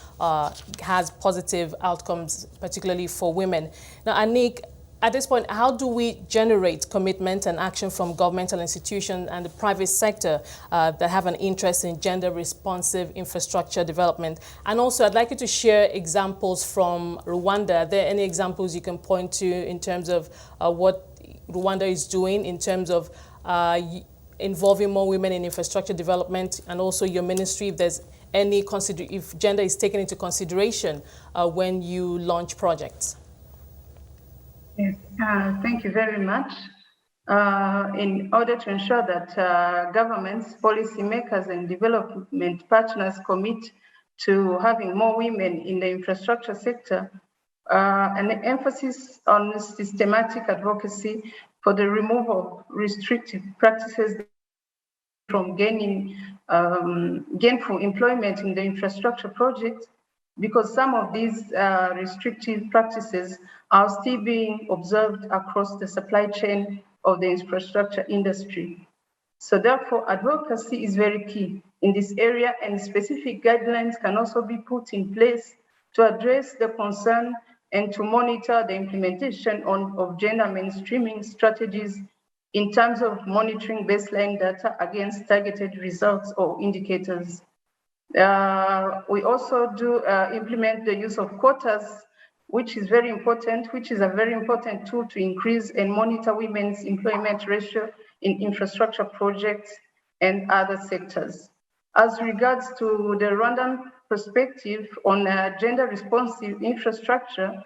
has positive outcomes, particularly for women. Now, Anik, at this point, how do we generate commitment and action from governmental institutions and the private sector that have an interest in gender-responsive infrastructure development? And also, I'd like you to share examples from Rwanda. Are there any examples you can point to in terms of what Rwanda is doing in terms of involving more women in infrastructure development, and also your ministry, if there's any if gender is taken into consideration when you launch projects? Yes, thank you very much. In order to ensure that governments, policymakers, and development partners commit to having more women in the infrastructure sector, an emphasis on systematic advocacy for the removal of restrictive practices from gaining gainful employment in the infrastructure projects, because some of these restrictive practices are still being observed across the supply chain of the infrastructure industry. So therefore, advocacy is very key in this area, and specific guidelines can also be put in place to address the concern and to monitor the implementation of gender mainstreaming strategies in terms of monitoring baseline data against targeted results or indicators. We also do implement the use of quotas, which is very important, which is a very important tool to increase and monitor women's employment ratio in infrastructure projects and other sectors. As regards to the Rwandan perspective on gender responsive infrastructure,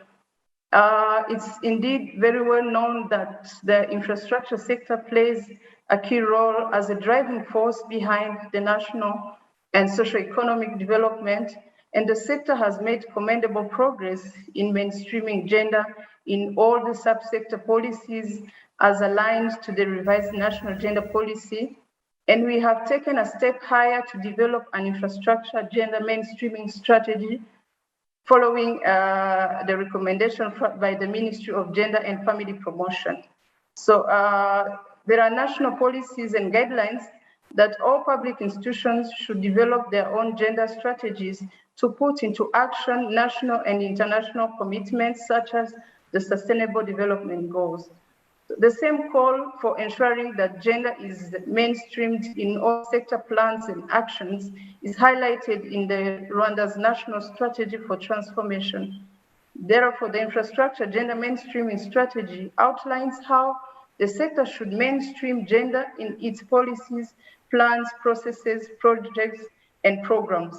it's indeed very well known that the infrastructure sector plays a key role as a driving force behind the national and socioeconomic development, and the sector has made commendable progress in mainstreaming gender in all the subsector policies as aligned to the revised national gender policy. And we have taken a step higher to develop an infrastructure gender mainstreaming strategy following the recommendation by the Ministry of Gender and Family Promotion. So there are national policies and guidelines that all public institutions should develop their own gender strategies to put into action national and international commitments such as the Sustainable Development Goals. The same call for ensuring that gender is mainstreamed in all sector plans and actions is highlighted in the Rwanda's National Strategy for Transformation. Therefore, the infrastructure gender mainstreaming strategy outlines how the sector should mainstream gender in its policies, plans, processes, projects, and programs.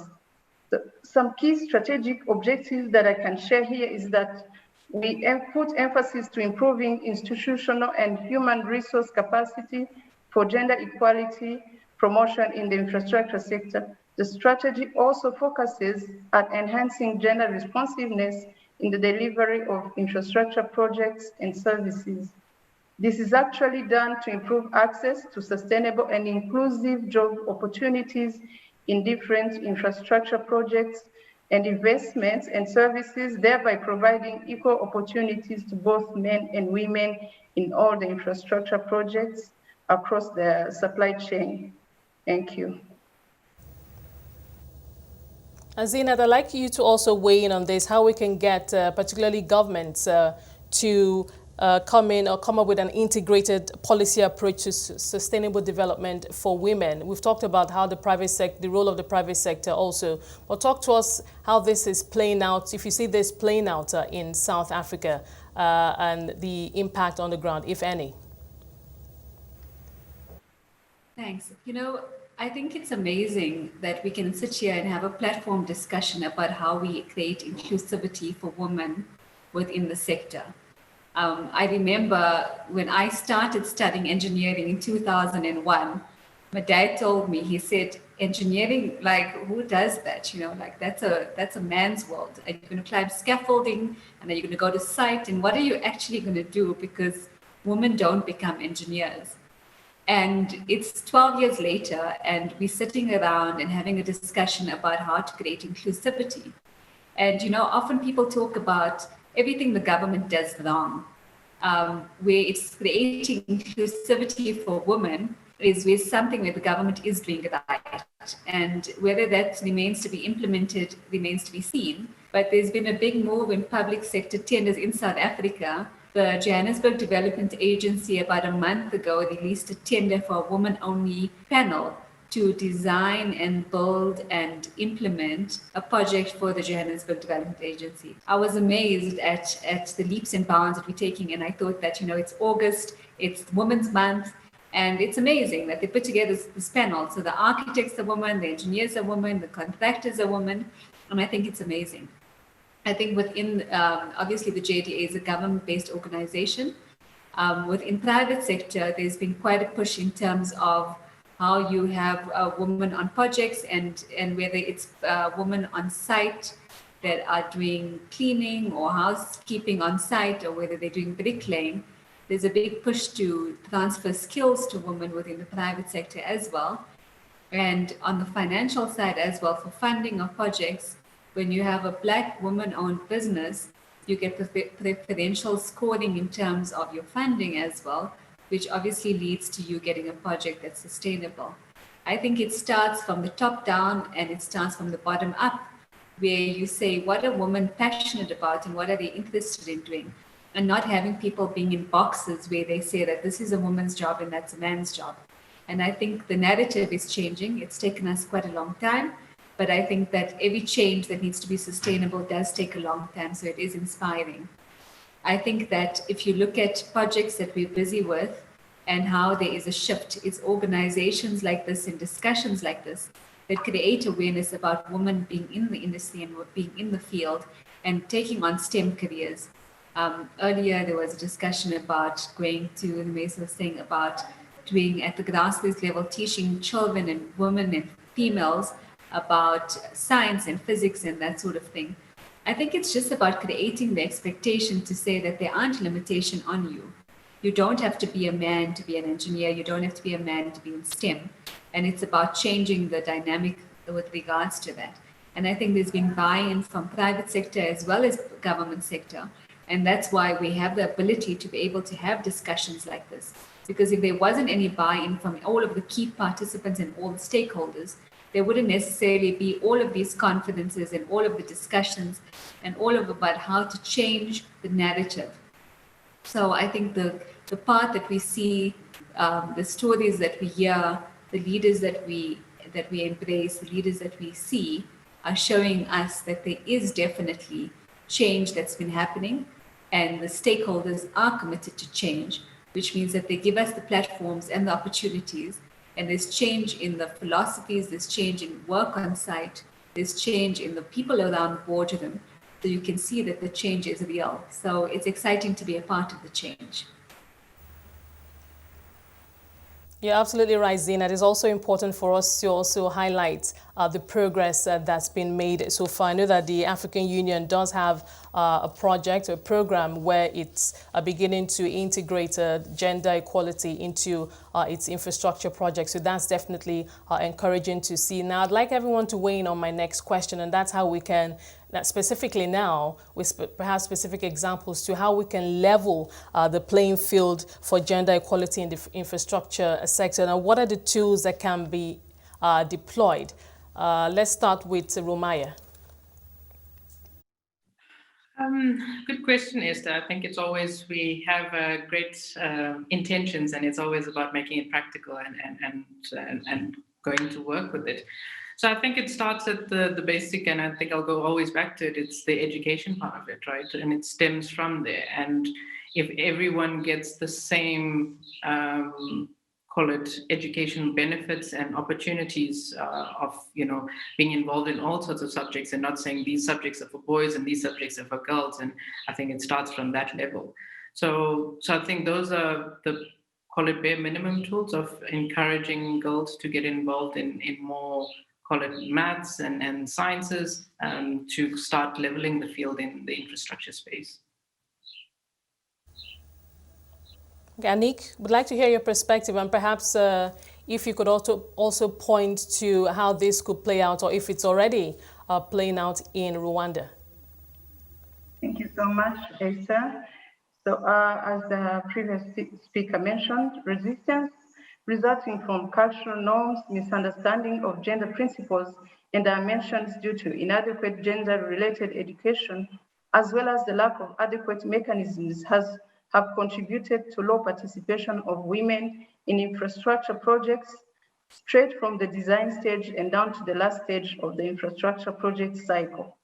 Some key strategic objectives that I can share here is that we put emphasis to improving institutional and human resource capacity for gender equality promotion in the infrastructure sector. The strategy also focuses on enhancing gender responsiveness in the delivery of infrastructure projects and services. This is actually done to improve access to sustainable and inclusive job opportunities in different infrastructure projects and investments and services, thereby providing equal opportunities to both men and women in all the infrastructure projects across the supply chain. Thank you. Azina, I'd like you to also weigh in on this, how we can get particularly governments to come in or come up with an integrated policy approach to sustainable development for women. We've talked about how the role of the private sector also, but talk to us how this is playing out, if you see this playing out in South Africa and the impact on the ground, if any. Thanks. You know, I think it's amazing that we can sit here and have a platform discussion about how we create inclusivity for women within the sector. I remember when I started studying engineering in 2001, my dad told me, he said, engineering, like, who does that? You know, like, that's a man's world. Are you going to climb scaffolding? And are you going to go to site? And what are you actually going to do? Because women don't become engineers. And it's 12 years later, and we're sitting around and having a discussion about how to create inclusivity. And, you know, often people talk about everything the government does wrong, where it's creating inclusivity for women is where something where the government is doing right. And whether that remains to be implemented remains to be seen. But there's been a big move in public sector tenders in South Africa. The Johannesburg Development Agency about a month ago released a tender for a woman-only panel to design and build and implement a project for the Johannesburg Development Agency. I was amazed at the leaps and bounds that we're taking, and I thought that, you know, it's August, it's Women's Month, and it's amazing that they put together this panel. So the architects are women, the engineers are women, the contractors are women, and I think it's amazing. I think within, obviously the JDA is a government-based organization. Within private sector, there's been quite a push in terms of how you have a woman on projects and whether it's women on site that are doing cleaning or housekeeping on site, or whether they're doing bricklaying. There's a big push to transfer skills to women within the private sector as well. And on the financial side as well, for funding of projects, when you have a Black woman-owned business, you get preferential scoring in terms of your funding as well, which obviously leads to you getting a project that's sustainable. I think it starts from the top down and it starts from the bottom up, where you say, what are women passionate about and what are they interested in doing? And not having people being in boxes where they say that this is a woman's job and that's a man's job. And I think the narrative is changing. It's taken us quite a long time, but I think that every change that needs to be sustainable does take a long time, so it is inspiring. I think that if you look at projects that we're busy with and how there is a shift, it's organizations like this and discussions like this that create awareness about women being in the industry and being in the field and taking on STEM careers. Earlier, there was a discussion about going to, the Mesa was saying about doing at the grassroots level, teaching children and women and females about science and physics and that sort of thing. I think it's just about creating the expectation to say that there aren't limitations on you. You don't have to be a man to be an engineer. You don't have to be a man to be in STEM. And it's about changing the dynamic with regards to that. And I think there's been buy-in from private sector as well as government sector. And that's why we have the ability to be able to have discussions like this. Because if there wasn't any buy-in from all of the key participants and all the stakeholders, there wouldn't necessarily be all of these confidences and all of the discussions and all of about how to change the narrative. So I think the part that we see, the stories that we hear, the leaders that we embrace, the leaders that we see are showing us that there is definitely change that's been happening and the stakeholders are committed to change, which means that they give us the platforms and the opportunities. And there's change in the philosophies, there's change in work on site, there's change in the people around the boardroom. So you can see that the change is real. So it's exciting to be a part of the change. You're absolutely right, Zina. It is also important for us to also highlight the progress that's been made so far. I know that the African Union does have a project, a program where it's beginning to integrate gender equality into its infrastructure projects. So that's definitely encouraging to see. Now, I'd like everyone to weigh in on my next question, and that's how we can, specifically now, with perhaps specific examples to how we can level the playing field for gender equality in the infrastructure sector. Now, what are the tools that can be deployed? Let's start with Rumaya. Good question, Esther. I think it's always, we have great intentions, and it's always about making it practical and going to work with it. So I think it starts at the basic, and I think I'll go always back to it. It's the education part of it, right? And it stems from there. And if everyone gets the same, call it education benefits and opportunities of, being involved in all sorts of subjects and not saying these subjects are for boys and these subjects are for girls. And I think it starts from that level. So I think those are the, call it bare minimum tools of encouraging girls to get involved in more, call it maths and sciences, to start leveling the field in the infrastructure space. Anik, would like to hear your perspective, and perhaps if you could also point to how this could play out, or if it's already playing out in Rwanda. Thank you so much, Esther. So as the previous speaker mentioned, resistance resulting from cultural norms, misunderstanding of gender principles and dimensions due to inadequate gender-related education, as well as the lack of adequate mechanisms have contributed to low participation of women in infrastructure projects, straight from the design stage and down to the last stage of the infrastructure project cycle.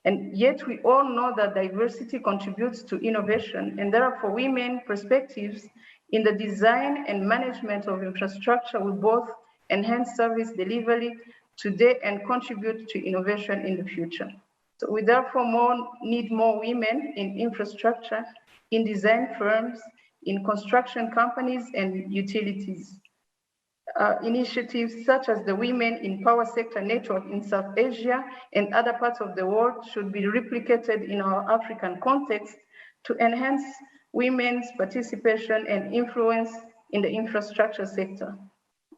And yet we all know that diversity contributes to innovation, and therefore women perspectives in the design and management of infrastructure will both enhance service delivery today and contribute to innovation in the future. So we therefore need more women in infrastructure, in design firms, in construction companies and utilities. Initiatives such as the Women in Power Sector Network in South Asia and other parts of the world should be replicated in our African context to enhance women's participation and influence in the infrastructure sector.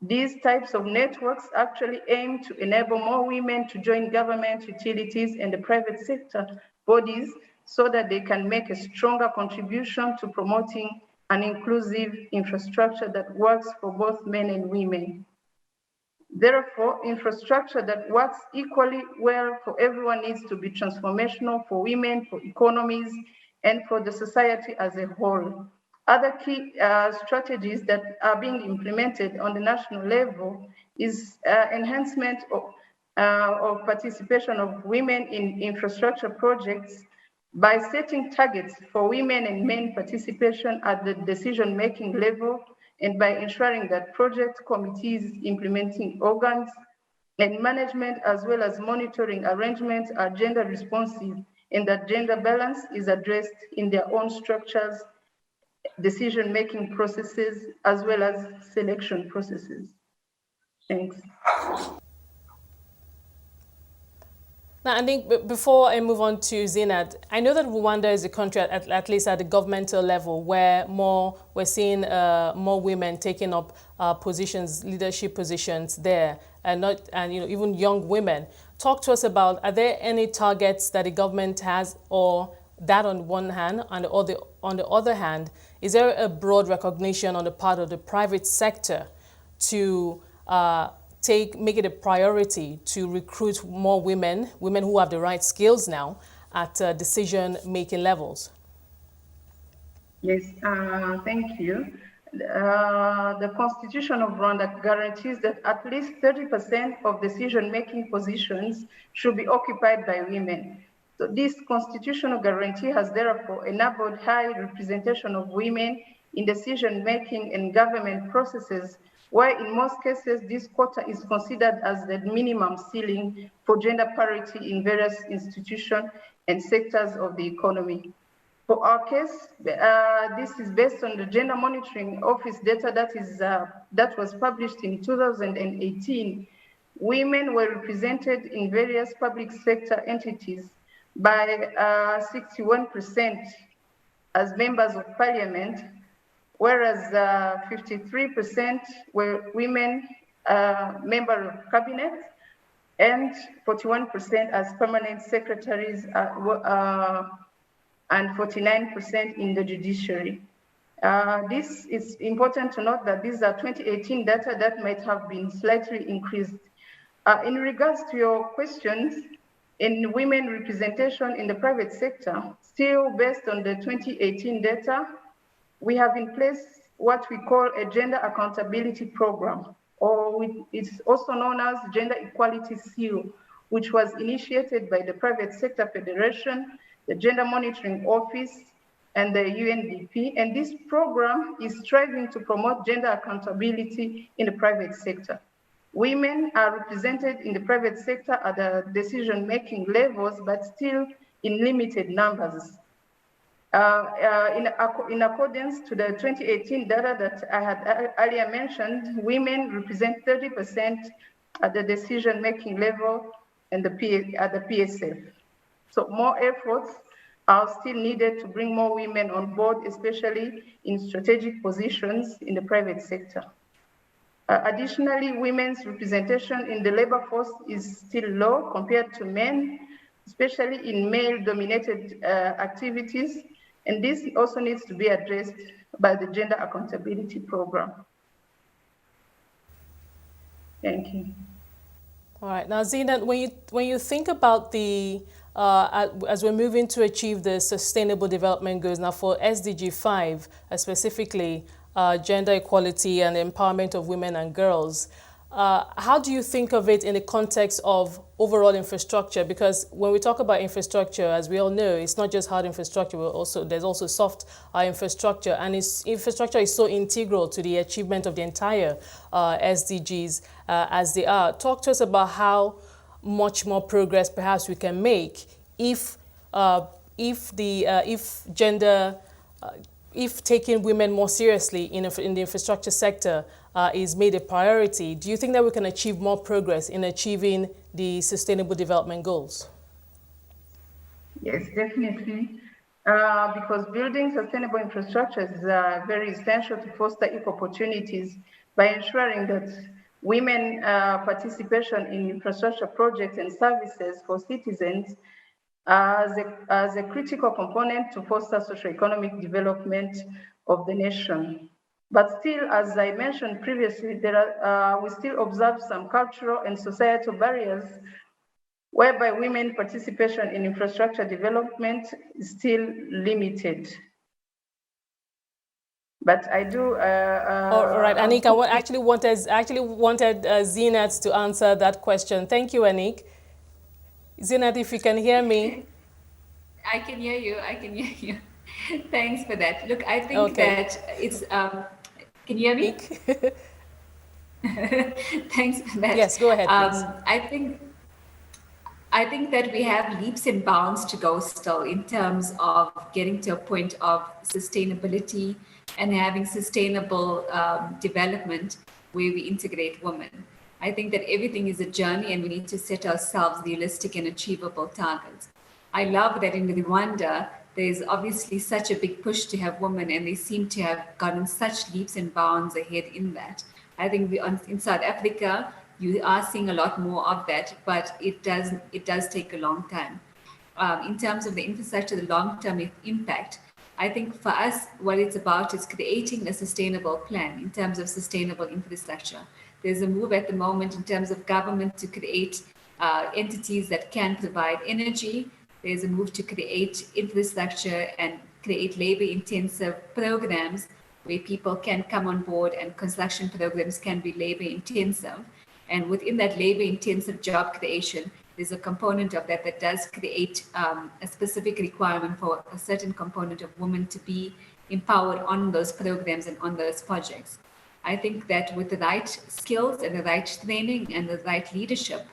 These types of networks actually aim to enable more women to join government, utilities, and the private sector bodies so that they can make a stronger contribution to promoting an inclusive infrastructure that works for both men and women. Therefore, infrastructure that works equally well for everyone needs to be transformational for women, for economies, and for the society as a whole. Other key strategies that are being implemented on the national level is enhancement of participation of women in infrastructure projects by setting targets for women and men participation at the decision-making level, and by ensuring that project committees, implementing organs, and management, as well as monitoring arrangements, are gender responsive, and that gender balance is addressed in their own structures, decision-making processes, as well as selection processes. Thanks. Now, I think before I move on to Zinat, I know that Rwanda is a country, at least at the governmental level, where we're seeing more women taking up positions, leadership positions there, and even young women. Talk to us about, are there any targets that the government has, or that on one hand, and on the other hand, is there a broad recognition on the part of the private sector to make it a priority to recruit more women who have the right skills now at decision-making levels? Yes, thank you. The Constitution of Rwanda guarantees that at least 30% of decision-making positions should be occupied by women. So this constitutional guarantee has therefore enabled high representation of women in decision-making and government processes, where in most cases this quota is considered as the minimum ceiling for gender parity in various institutions and sectors of the economy. For our case, this is based on the Gender Monitoring Office data that was published in 2018. Women were represented in various public sector entities by 61% as members of parliament, whereas 53% were women members of cabinet, and 41% as permanent secretaries, and 49% in the judiciary. This is important to note that these are 2018 data that might have been slightly increased. In regards to your questions, in women representation in the private sector, still based on the 2018 data, we have in place what we call a gender accountability program, or it's also known as Gender Equality Seal, which was initiated by the Private Sector Federation, the Gender Monitoring Office, and the UNDP. And this program is striving to promote gender accountability in the private sector. Women are represented in the private sector at the decision-making levels, but still in limited numbers. In accordance to the 2018 data that I had earlier mentioned, women represent 30% at the decision-making level and at the PSF. So more efforts are still needed to bring more women on board, especially in strategic positions in the private sector. Additionally, women's representation in the labor force is still low compared to men, especially in male-dominated activities, and this also needs to be addressed by the Gender Accountability Program. Thank you. All right, now Zina, when you think about the as we're moving to achieve the Sustainable Development Goals, now for SDG 5 specifically, gender equality and empowerment of women and girls, how do you think of it in the context of overall infrastructure? Because when we talk about infrastructure, as we all know, it's not just hard infrastructure, there's also soft infrastructure, and infrastructure is so integral to the achievement of the entire SDGs as they are. Talk to us about how much more progress perhaps we can make if taking women more seriously in the infrastructure sector is made a priority. Do you think that we can achieve more progress in achieving the Sustainable Development Goals? Yes, definitely. Because building sustainable infrastructure is very essential to foster equal opportunities by ensuring that women participation in infrastructure projects and services for citizens as a critical component to foster socioeconomic development of the nation. But still, as I mentioned previously, we still observe some cultural and societal barriers whereby women participation in infrastructure development is still limited. But I do. All right, Anik, I actually wanted Zinat to answer that question. Thank you, Anik. Zinat, if you can hear me. I can hear you. I can hear you. Thanks for that. Look, I think that it's. Can you hear me? Thanks for that. Yes, go ahead, please. I think that we have leaps and bounds to go still in terms of getting to a point of sustainability and having sustainable development where we integrate women. I think that everything is a journey and we need to set ourselves realistic and achievable targets. I love that in Rwanda, there's obviously such a big push to have women and they seem to have gotten such leaps and bounds ahead in that. I think in South Africa, you are seeing a lot more of that, but it does take a long time. In terms of the infrastructure, the long-term impact, I think for us, what it's about is creating a sustainable plan in terms of sustainable infrastructure. There's a move at the moment in terms of government to create entities that can provide energy. There's a move to create infrastructure and create labor-intensive programs where people can come on board and construction programs can be labor-intensive. And within that labor-intensive job creation, there's a component of that that does create a specific requirement for a certain component of women to be empowered on those programs and on those projects. I think that with the right skills and the right training and the right leadership,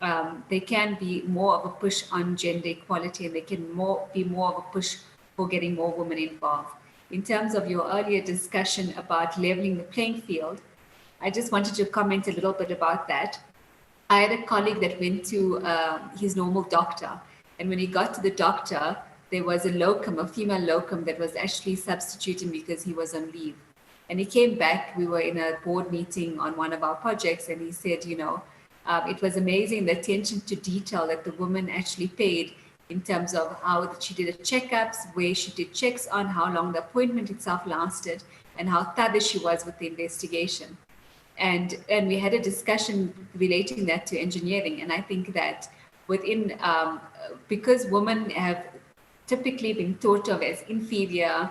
there can be more of a push on gender equality and there can be more of a push for getting more women involved. In terms of your earlier discussion about leveling the playing field, I just wanted to comment a little bit about that. I had a colleague that went to his normal doctor, and when he got to the doctor, there was a female locum that was actually substituting because he was on leave. And he came back, we were in a board meeting on one of our projects, and he said, it was amazing the attention to detail that the woman actually paid in terms of how she did the checkups, where she did checks on, how long the appointment itself lasted, and how thorough she was with the investigation. And we had a discussion relating that to engineering. And I think that within, because women have typically been thought of as inferior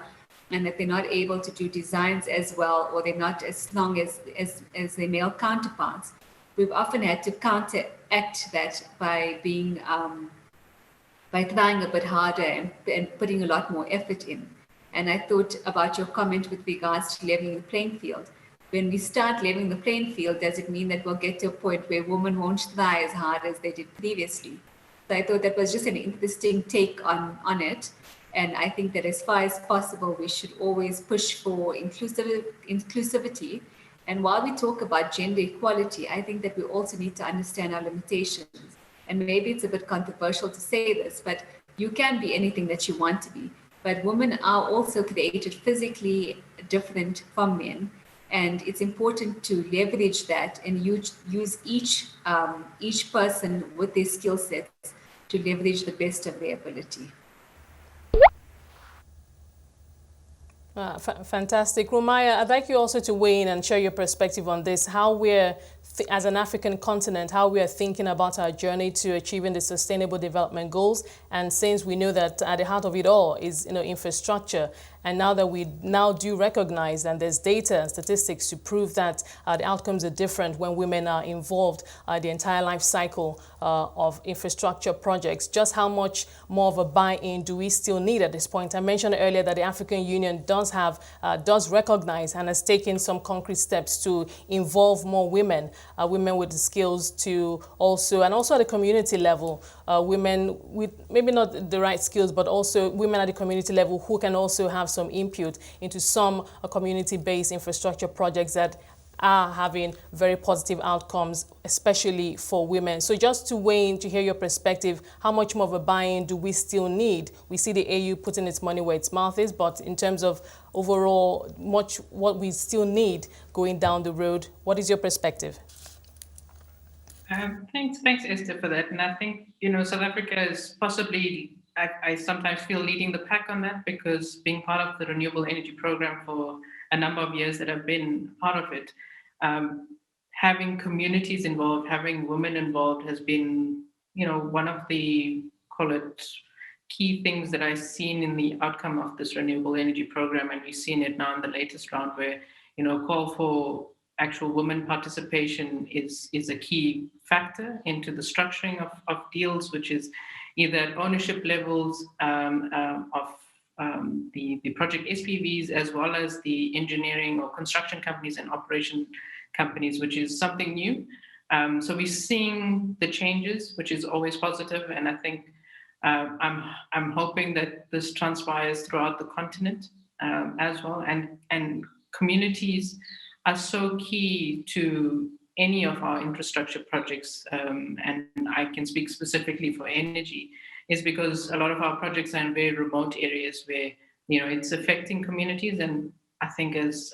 and that they're not able to do designs as well, or they're not as strong as their male counterparts, we've often had to counteract that by being, by trying a bit harder and putting a lot more effort in. And I thought about your comment with regards to leveling the playing field. When we start leveling the playing field, does it mean that we'll get to a point where women won't try as hard as they did previously? So I thought that was just an interesting take on it. And I think that as far as possible, we should always push for inclusivity. And while we talk about gender equality, I think that we also need to understand our limitations. And maybe it's a bit controversial to say this, but you can be anything that you want to be. But women are also created physically different from men. And it's important to leverage that and use each person with their skill sets to leverage the best of their ability. Fantastic. Rumaya, I'd like you also to weigh in and share your perspective on this, how we're, as an African continent, how we are thinking about our journey to achieving the Sustainable Development Goals. And since we know that at the heart of it all is infrastructure, and now that we do recognize and there's data and statistics to prove that the outcomes are different when women are involved the entire life cycle of infrastructure projects, just how much more of a buy-in do we still need at this point? I mentioned earlier that the African Union does recognize and has taken some concrete steps to involve more women, women with the skills to also at the community level, women with maybe not the right skills, but also women at the community level who can also have some input into some community-based infrastructure projects that are having very positive outcomes, especially for women. So just to weigh in, to hear your perspective, how much more of a buy-in do we still need? We see the AU putting its money where its mouth is, but in terms of overall what we still need going down the road, what is your perspective? Thanks, Esther, for that. And I think, South Africa is possibly, I sometimes feel, leading the pack on that, because being part of the renewable energy program for a number of years that I've been part of it, having communities involved, having women involved has been, one of the, call it, key things that I've seen in the outcome of this renewable energy program. And we've seen it now in the latest round where, call for actual women participation is a key factor into the structuring of deals, which is either at ownership levels of the project SPVs, as well as the engineering or construction companies and operation companies, which is something new. So we're seeing the changes, which is always positive, and I think I'm hoping that this transpires throughout the continent as well. And communities are so key to any of our infrastructure projects, and I can speak specifically for energy, is because a lot of our projects are in very remote areas where, it's affecting communities. And I think as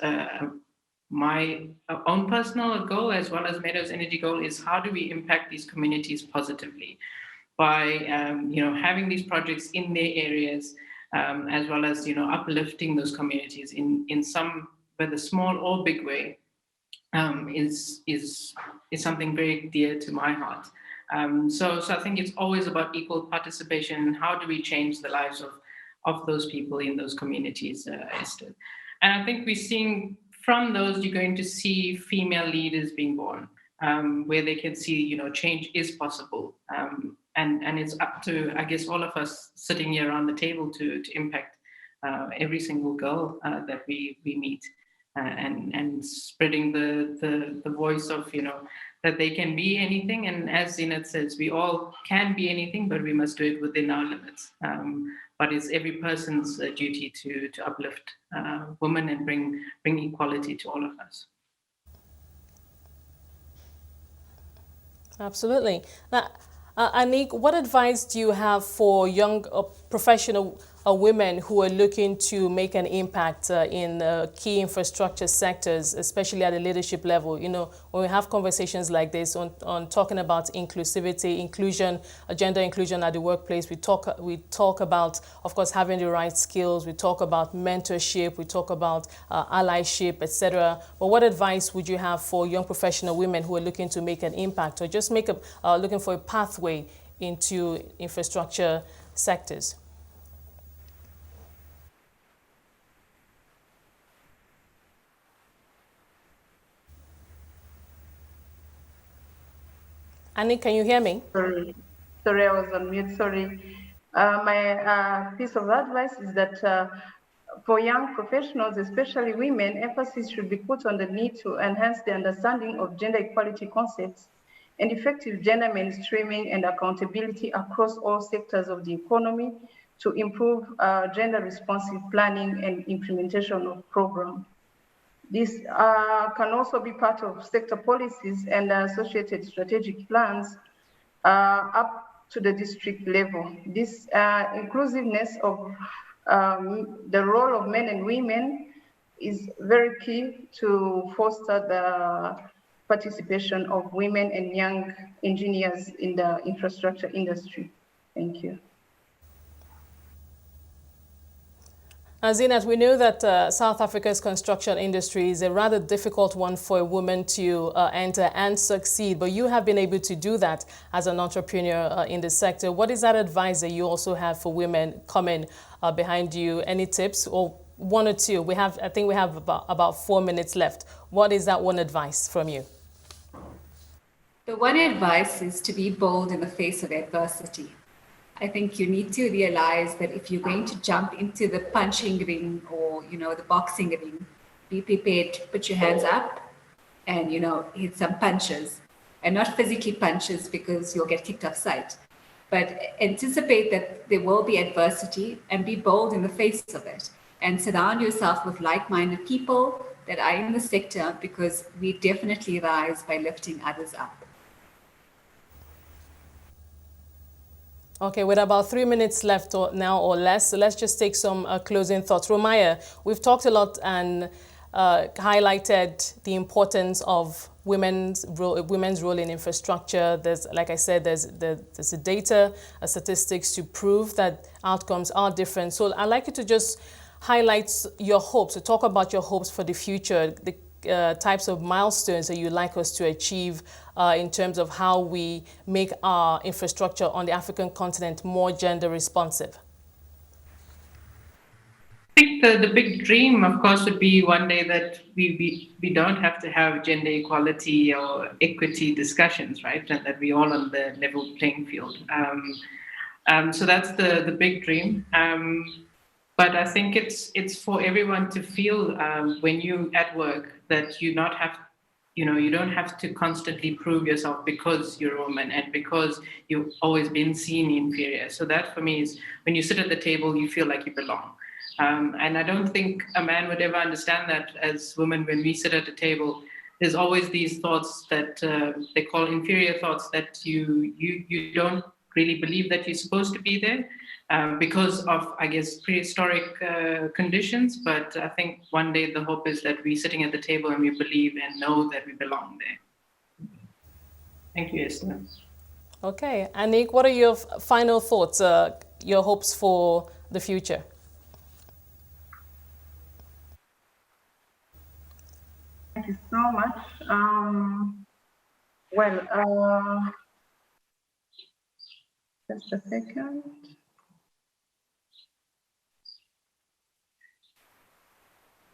my own personal goal, as well as Meadows Energy goal, is how do we impact these communities positively by, having these projects in their areas, as well as, uplifting those communities in some, whether small or big way, is something very dear to my heart. So I think it's always about equal participation. How do we change the lives of those people in those communities, Esther? And I think we're seeing from those, you're going to see female leaders being born, where they can see, change is possible. And it's up to, I guess, all of us sitting here around the table to impact every single girl that we meet. And spreading the voice of, that they can be anything. And as Zinat says, we all can be anything, but we must do it within our limits. But it's every person's duty to uplift women and bring equality to all of us. Absolutely. Now, Anik, what advice do you have for young professional women who are looking to make an impact in key infrastructure sectors, especially at the leadership level? When we have conversations like this on talking about inclusivity, inclusion, gender inclusion at the workplace, we talk about, of course, having the right skills. We talk about mentorship. We talk about allyship, etc. But what advice would you have for young professional women who are looking to make an impact, or just looking for a pathway into infrastructure sectors? Annie, can you hear me? Sorry, I was on mute, sorry. My piece of advice is that for young professionals, especially women, emphasis should be put on the need to enhance the understanding of gender equality concepts and effective gender mainstreaming and accountability across all sectors of the economy to improve gender responsive planning and implementation of programs. This can also be part of sector policies and associated strategic plans up to the district level. This inclusiveness of the role of men and women is very key to foster the participation of women and young engineers in the infrastructure industry. Thank you. Zinat, we know that South Africa's construction industry is a rather difficult one for a woman to enter and succeed, but you have been able to do that as an entrepreneur in the sector. What is that advice that you also have for women coming behind you? Any tips, or one or two? I think we have about 4 minutes left. What is that one advice from you? The one advice is to be bold in the face of adversity. I think you need to realize that if you're going to jump into the punching ring or, the boxing ring, be prepared to put your hands up and, hit some punches, and not physically punches because you'll get kicked off site, but anticipate that there will be adversity and be bold in the face of it, and surround yourself with like-minded people that are in the sector, because we definitely rise by lifting others up. Okay, with about 3 minutes left now or less, so let's just take some closing thoughts. Romaya, we've talked a lot and highlighted the importance of women's role in infrastructure. There's, like I said, there's the data, statistics to prove that outcomes are different. So I'd like you to just highlight your hopes, to talk about your hopes for the future, the types of milestones that you'd like us to achieve in terms of how we make our infrastructure on the African continent more gender responsive. I think the big dream, of course, would be one day that we don't have to have gender equality or equity discussions, right? And that we're all on the level playing field. So that's the big dream. But I think it's for everyone to feel when you at work that you don't have to constantly prove yourself because you're a woman and because you've always been seen inferior. So that for me is when you sit at the table, you feel like you belong. And I don't think a man would ever understand that as women. When we sit at the table, there's always these thoughts that they call inferior thoughts, that you don't really believe that you're supposed to be there because of, I guess, prehistoric conditions. But I think one day the hope is that we're sitting at the table and we believe and know that we belong there. Thank you, Esther. Okay, Anik, what are your final thoughts, your hopes for the future? Thank you so much. Just a second.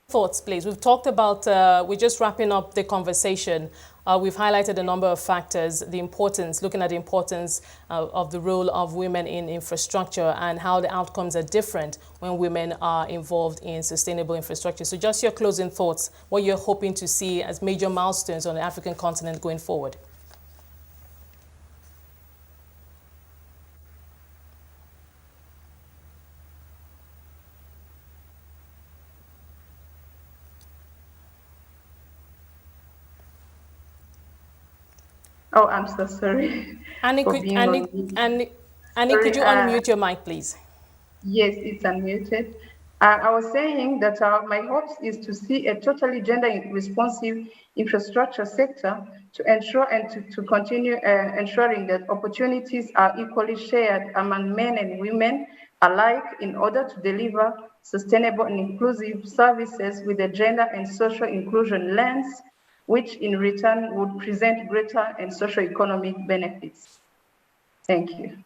Thoughts, please. We've talked about, we're just wrapping up the conversation. We've highlighted a number of factors, the importance, looking at the importance of the role of women in infrastructure and how the outcomes are different when women are involved in sustainable infrastructure. So just your closing thoughts, what you're hoping to see as major milestones on the African continent going forward. Oh, I'm so sorry. Annie, could you unmute your mic, please? Yes, it's unmuted. I was saying that my hopes is to see a totally gender responsive infrastructure sector to ensure and to continue ensuring that opportunities are equally shared among men and women alike in order to deliver sustainable and inclusive services with a gender and social inclusion lens, which in return would present greater and socio-economic benefits. Thank you.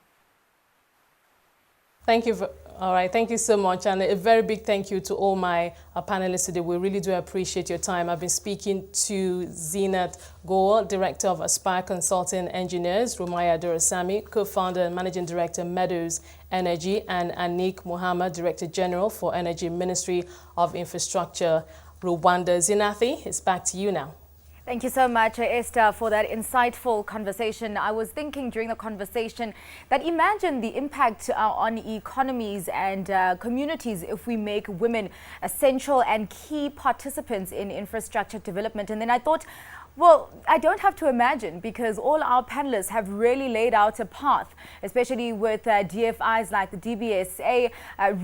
Thank you. All right, thank you so much. And a very big thank you to all my panelists today. We really do appreciate your time. I've been speaking to Zinat Goa, Director of Aspire Consulting Engineers, Romaya Dorasami, Co-founder and Managing Director, Meadows Energy, and Anik Muhammad, Director General for Energy Ministry of Infrastructure, Rwanda. Zinathi, it's back to you now. Thank you so much, Esther, for that insightful conversation. I was thinking during the conversation that imagine the impact on economies and communities if we make women essential and key participants in infrastructure development. And then I thought, well, I don't have to imagine, because all our panelists have really laid out a path, especially with DFIs like the DBSA,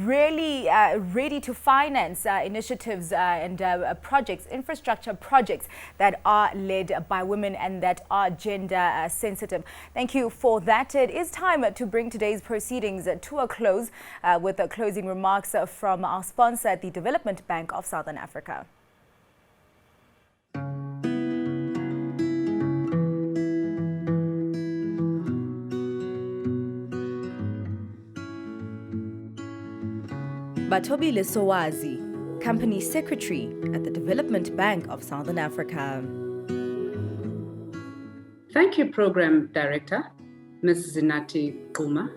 really ready to finance initiatives and projects, infrastructure projects that are led by women and that are gender sensitive. Thank you for that. It is time to bring today's proceedings to a close with closing remarks from our sponsor, the Development Bank of Southern Africa. Bathobile Sowazi, Company Secretary at the Development Bank of Southern Africa. Thank you, Program Director, Ms. Zinati Kuma.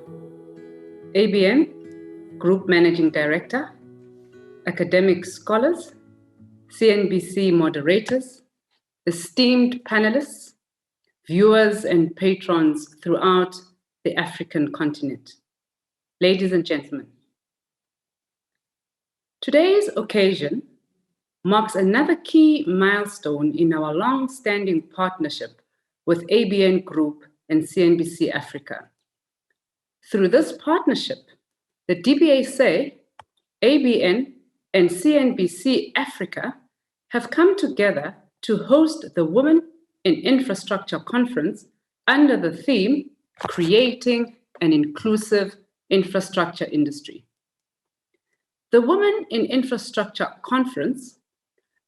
ABN, Group Managing Director, academic scholars, CNBC moderators, esteemed panelists, viewers and patrons throughout the African continent. Ladies and gentlemen, today's occasion marks another key milestone in our long-standing partnership with ABN Group and CNBC Africa. Through this partnership, the DBSA, ABN, and CNBC Africa have come together to host the Women in Infrastructure Conference under the theme, Creating an Inclusive Infrastructure Industry. The Women in Infrastructure Conference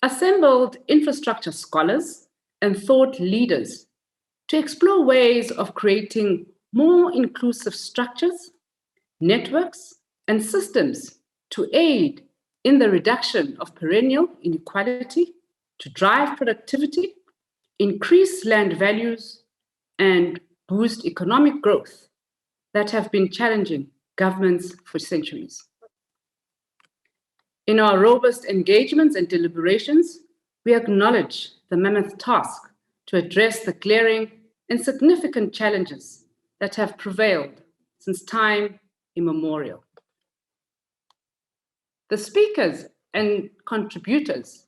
assembled infrastructure scholars and thought leaders to explore ways of creating more inclusive structures, networks, and systems to aid in the reduction of perennial inequality, to drive productivity, increase land values, and boost economic growth that have been challenging governments for centuries. In our robust engagements and deliberations, we acknowledge the mammoth task to address the glaring and significant challenges that have prevailed since time immemorial. The speakers and contributors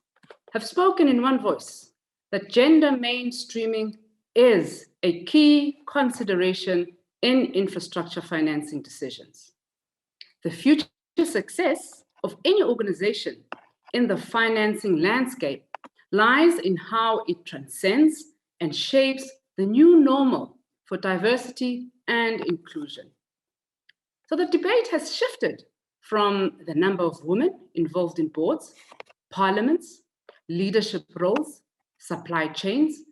have spoken in one voice that gender mainstreaming is a key consideration in infrastructure financing decisions. The future success of any organization in the financing landscape lies in how it transcends and shapes the new normal for diversity and inclusion. So the debate has shifted from the number of women involved in boards, parliaments, leadership roles, supply chains,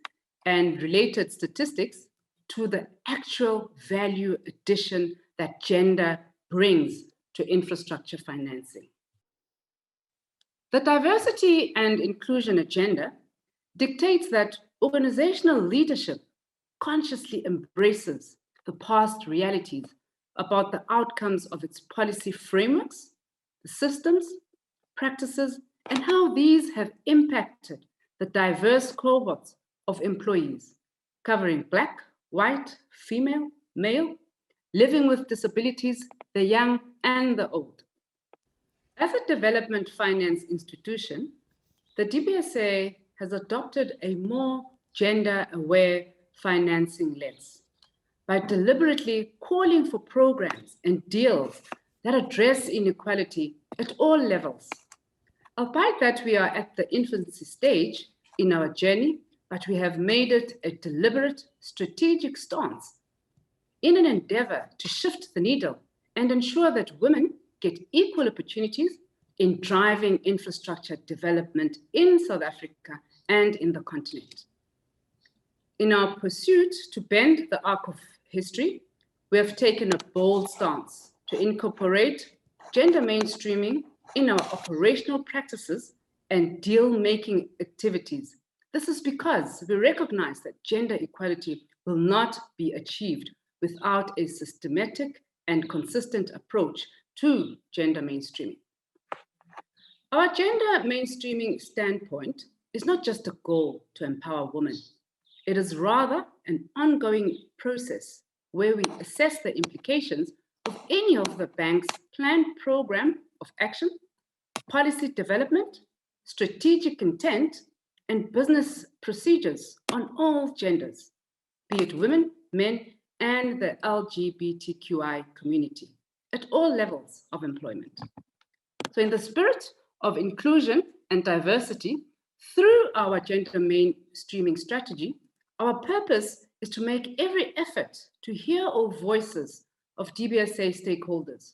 and related statistics to the actual value addition that gender brings to infrastructure financing. The diversity and inclusion agenda dictates that organizational leadership consciously embraces the past realities about the outcomes of its policy frameworks, the systems, practices, and how these have impacted the diverse cohorts of employees, covering Black, white, female, male, living with disabilities, the young and the old. As a development finance institution, the DBSA has adopted a more gender-aware financing lens by deliberately calling for programs and deals that address inequality at all levels. Albeit that we are at the infancy stage in our journey, but we have made it a deliberate, strategic stance in an endeavor to shift the needle and ensure that women get equal opportunities in driving infrastructure development in South Africa and in the continent. In our pursuit to bend the arc of history, we have taken a bold stance to incorporate gender mainstreaming in our operational practices and deal-making activities. This is because we recognize that gender equality will not be achieved without a systematic and consistent approach to gender mainstreaming. Our gender mainstreaming standpoint is not just a goal to empower women. It is rather an ongoing process where we assess the implications of any of the bank's planned program of action, policy development, strategic intent, and business procedures on all genders, be it women, men, and the LGBTQI community at all levels of employment. So in the spirit of inclusion and diversity, through our gender mainstreaming strategy, our purpose is to make every effort to hear all voices of DBSA stakeholders.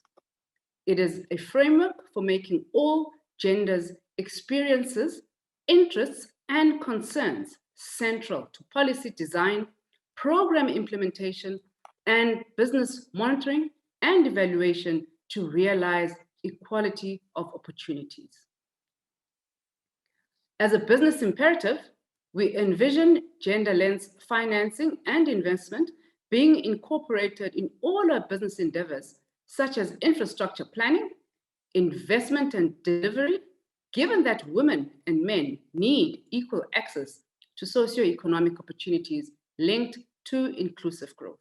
It is a framework for making all genders' experiences, interests, and concerns central to policy design, program implementation, and business monitoring and evaluation to realize equality of opportunities. As a business imperative, we envision gender lens financing and investment being incorporated in all our business endeavors, such as infrastructure planning, investment and delivery, given that women and men need equal access to socioeconomic opportunities linked to inclusive growth.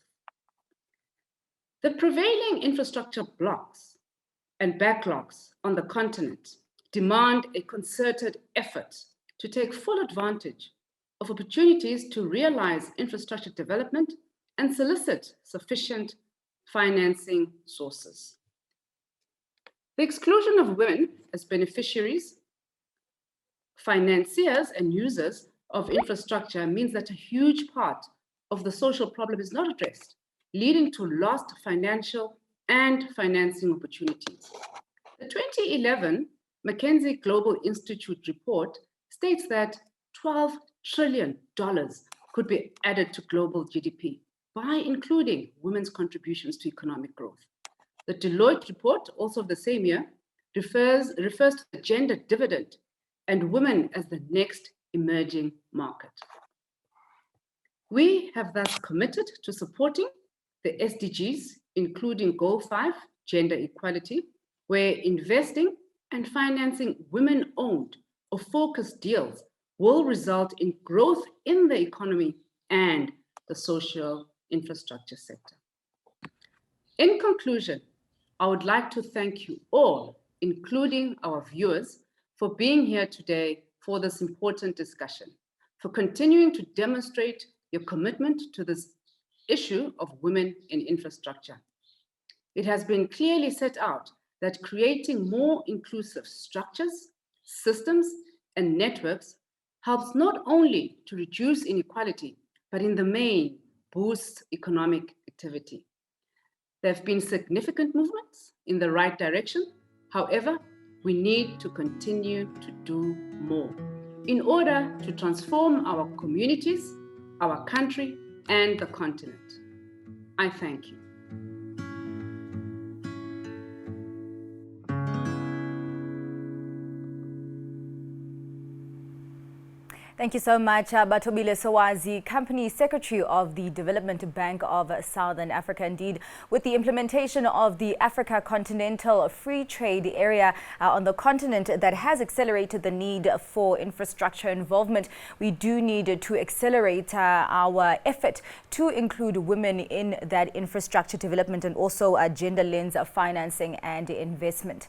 The prevailing infrastructure blocks and backlogs on the continent demand a concerted effort to take full advantage of opportunities to realize infrastructure development and solicit sufficient financing sources. The exclusion of women as beneficiaries, financiers, and users of infrastructure means that a huge part of the social problem is not addressed, leading to lost financial and financing opportunities. The 2011 McKinsey Global Institute report states that $12 trillion could be added to global GDP by including women's contributions to economic growth. The Deloitte report, also of the same year, refers to the gender dividend and women as the next emerging market. We have thus committed to supporting the SDGs, including Goal 5, gender equality, where investing and financing women-owned or focused deals will result in growth in the economy and the social infrastructure sector. In conclusion, I would like to thank you all, including our viewers, for being here today for this important discussion, for continuing to demonstrate your commitment to this issue of women in infrastructure. It has been clearly set out that creating more inclusive structures, systems, and networks helps not only to reduce inequality, but in the main, boosts economic activity. There have been significant movements in the right direction. However, we need to continue to do more in order to transform our communities, our country, and the continent. I thank you. Thank you so much, Bathobile Sowazi, Company Secretary of the Development Bank of Southern Africa. Indeed, with the implementation of the Africa Continental Free Trade Area on the continent that has accelerated the need for infrastructure involvement, we do need to accelerate our effort to include women in that infrastructure development and also gender lens of financing and investment.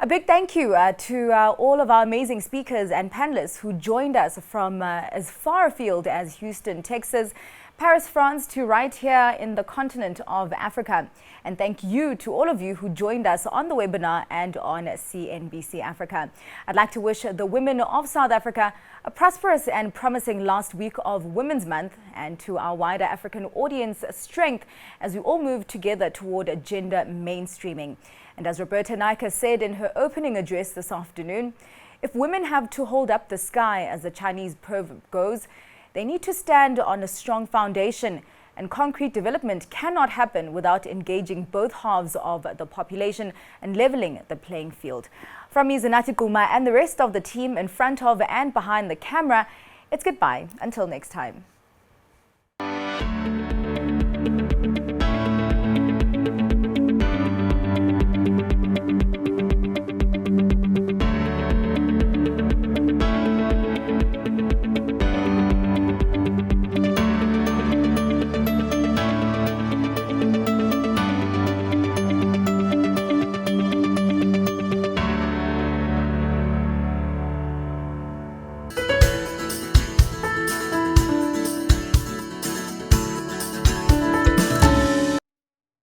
A big thank you to all of our amazing speakers and panelists who joined us from as far afield as Houston, Texas, Paris, France, to right here in the continent of Africa. And thank you to all of you who joined us on the webinar and on CNBC Africa. I'd like to wish the women of South Africa a prosperous and promising last week of Women's Month, and to our wider African audience strength as we all move together toward gender mainstreaming. And as Roberta Naicker said in her opening address this afternoon, if women have to hold up the sky, as the Chinese proverb goes, they need to stand on a strong foundation, and concrete development cannot happen without engaging both halves of the population and leveling the playing field. From me, Zanati Kuma, and the rest of the team in front of and behind the camera, it's goodbye until next time.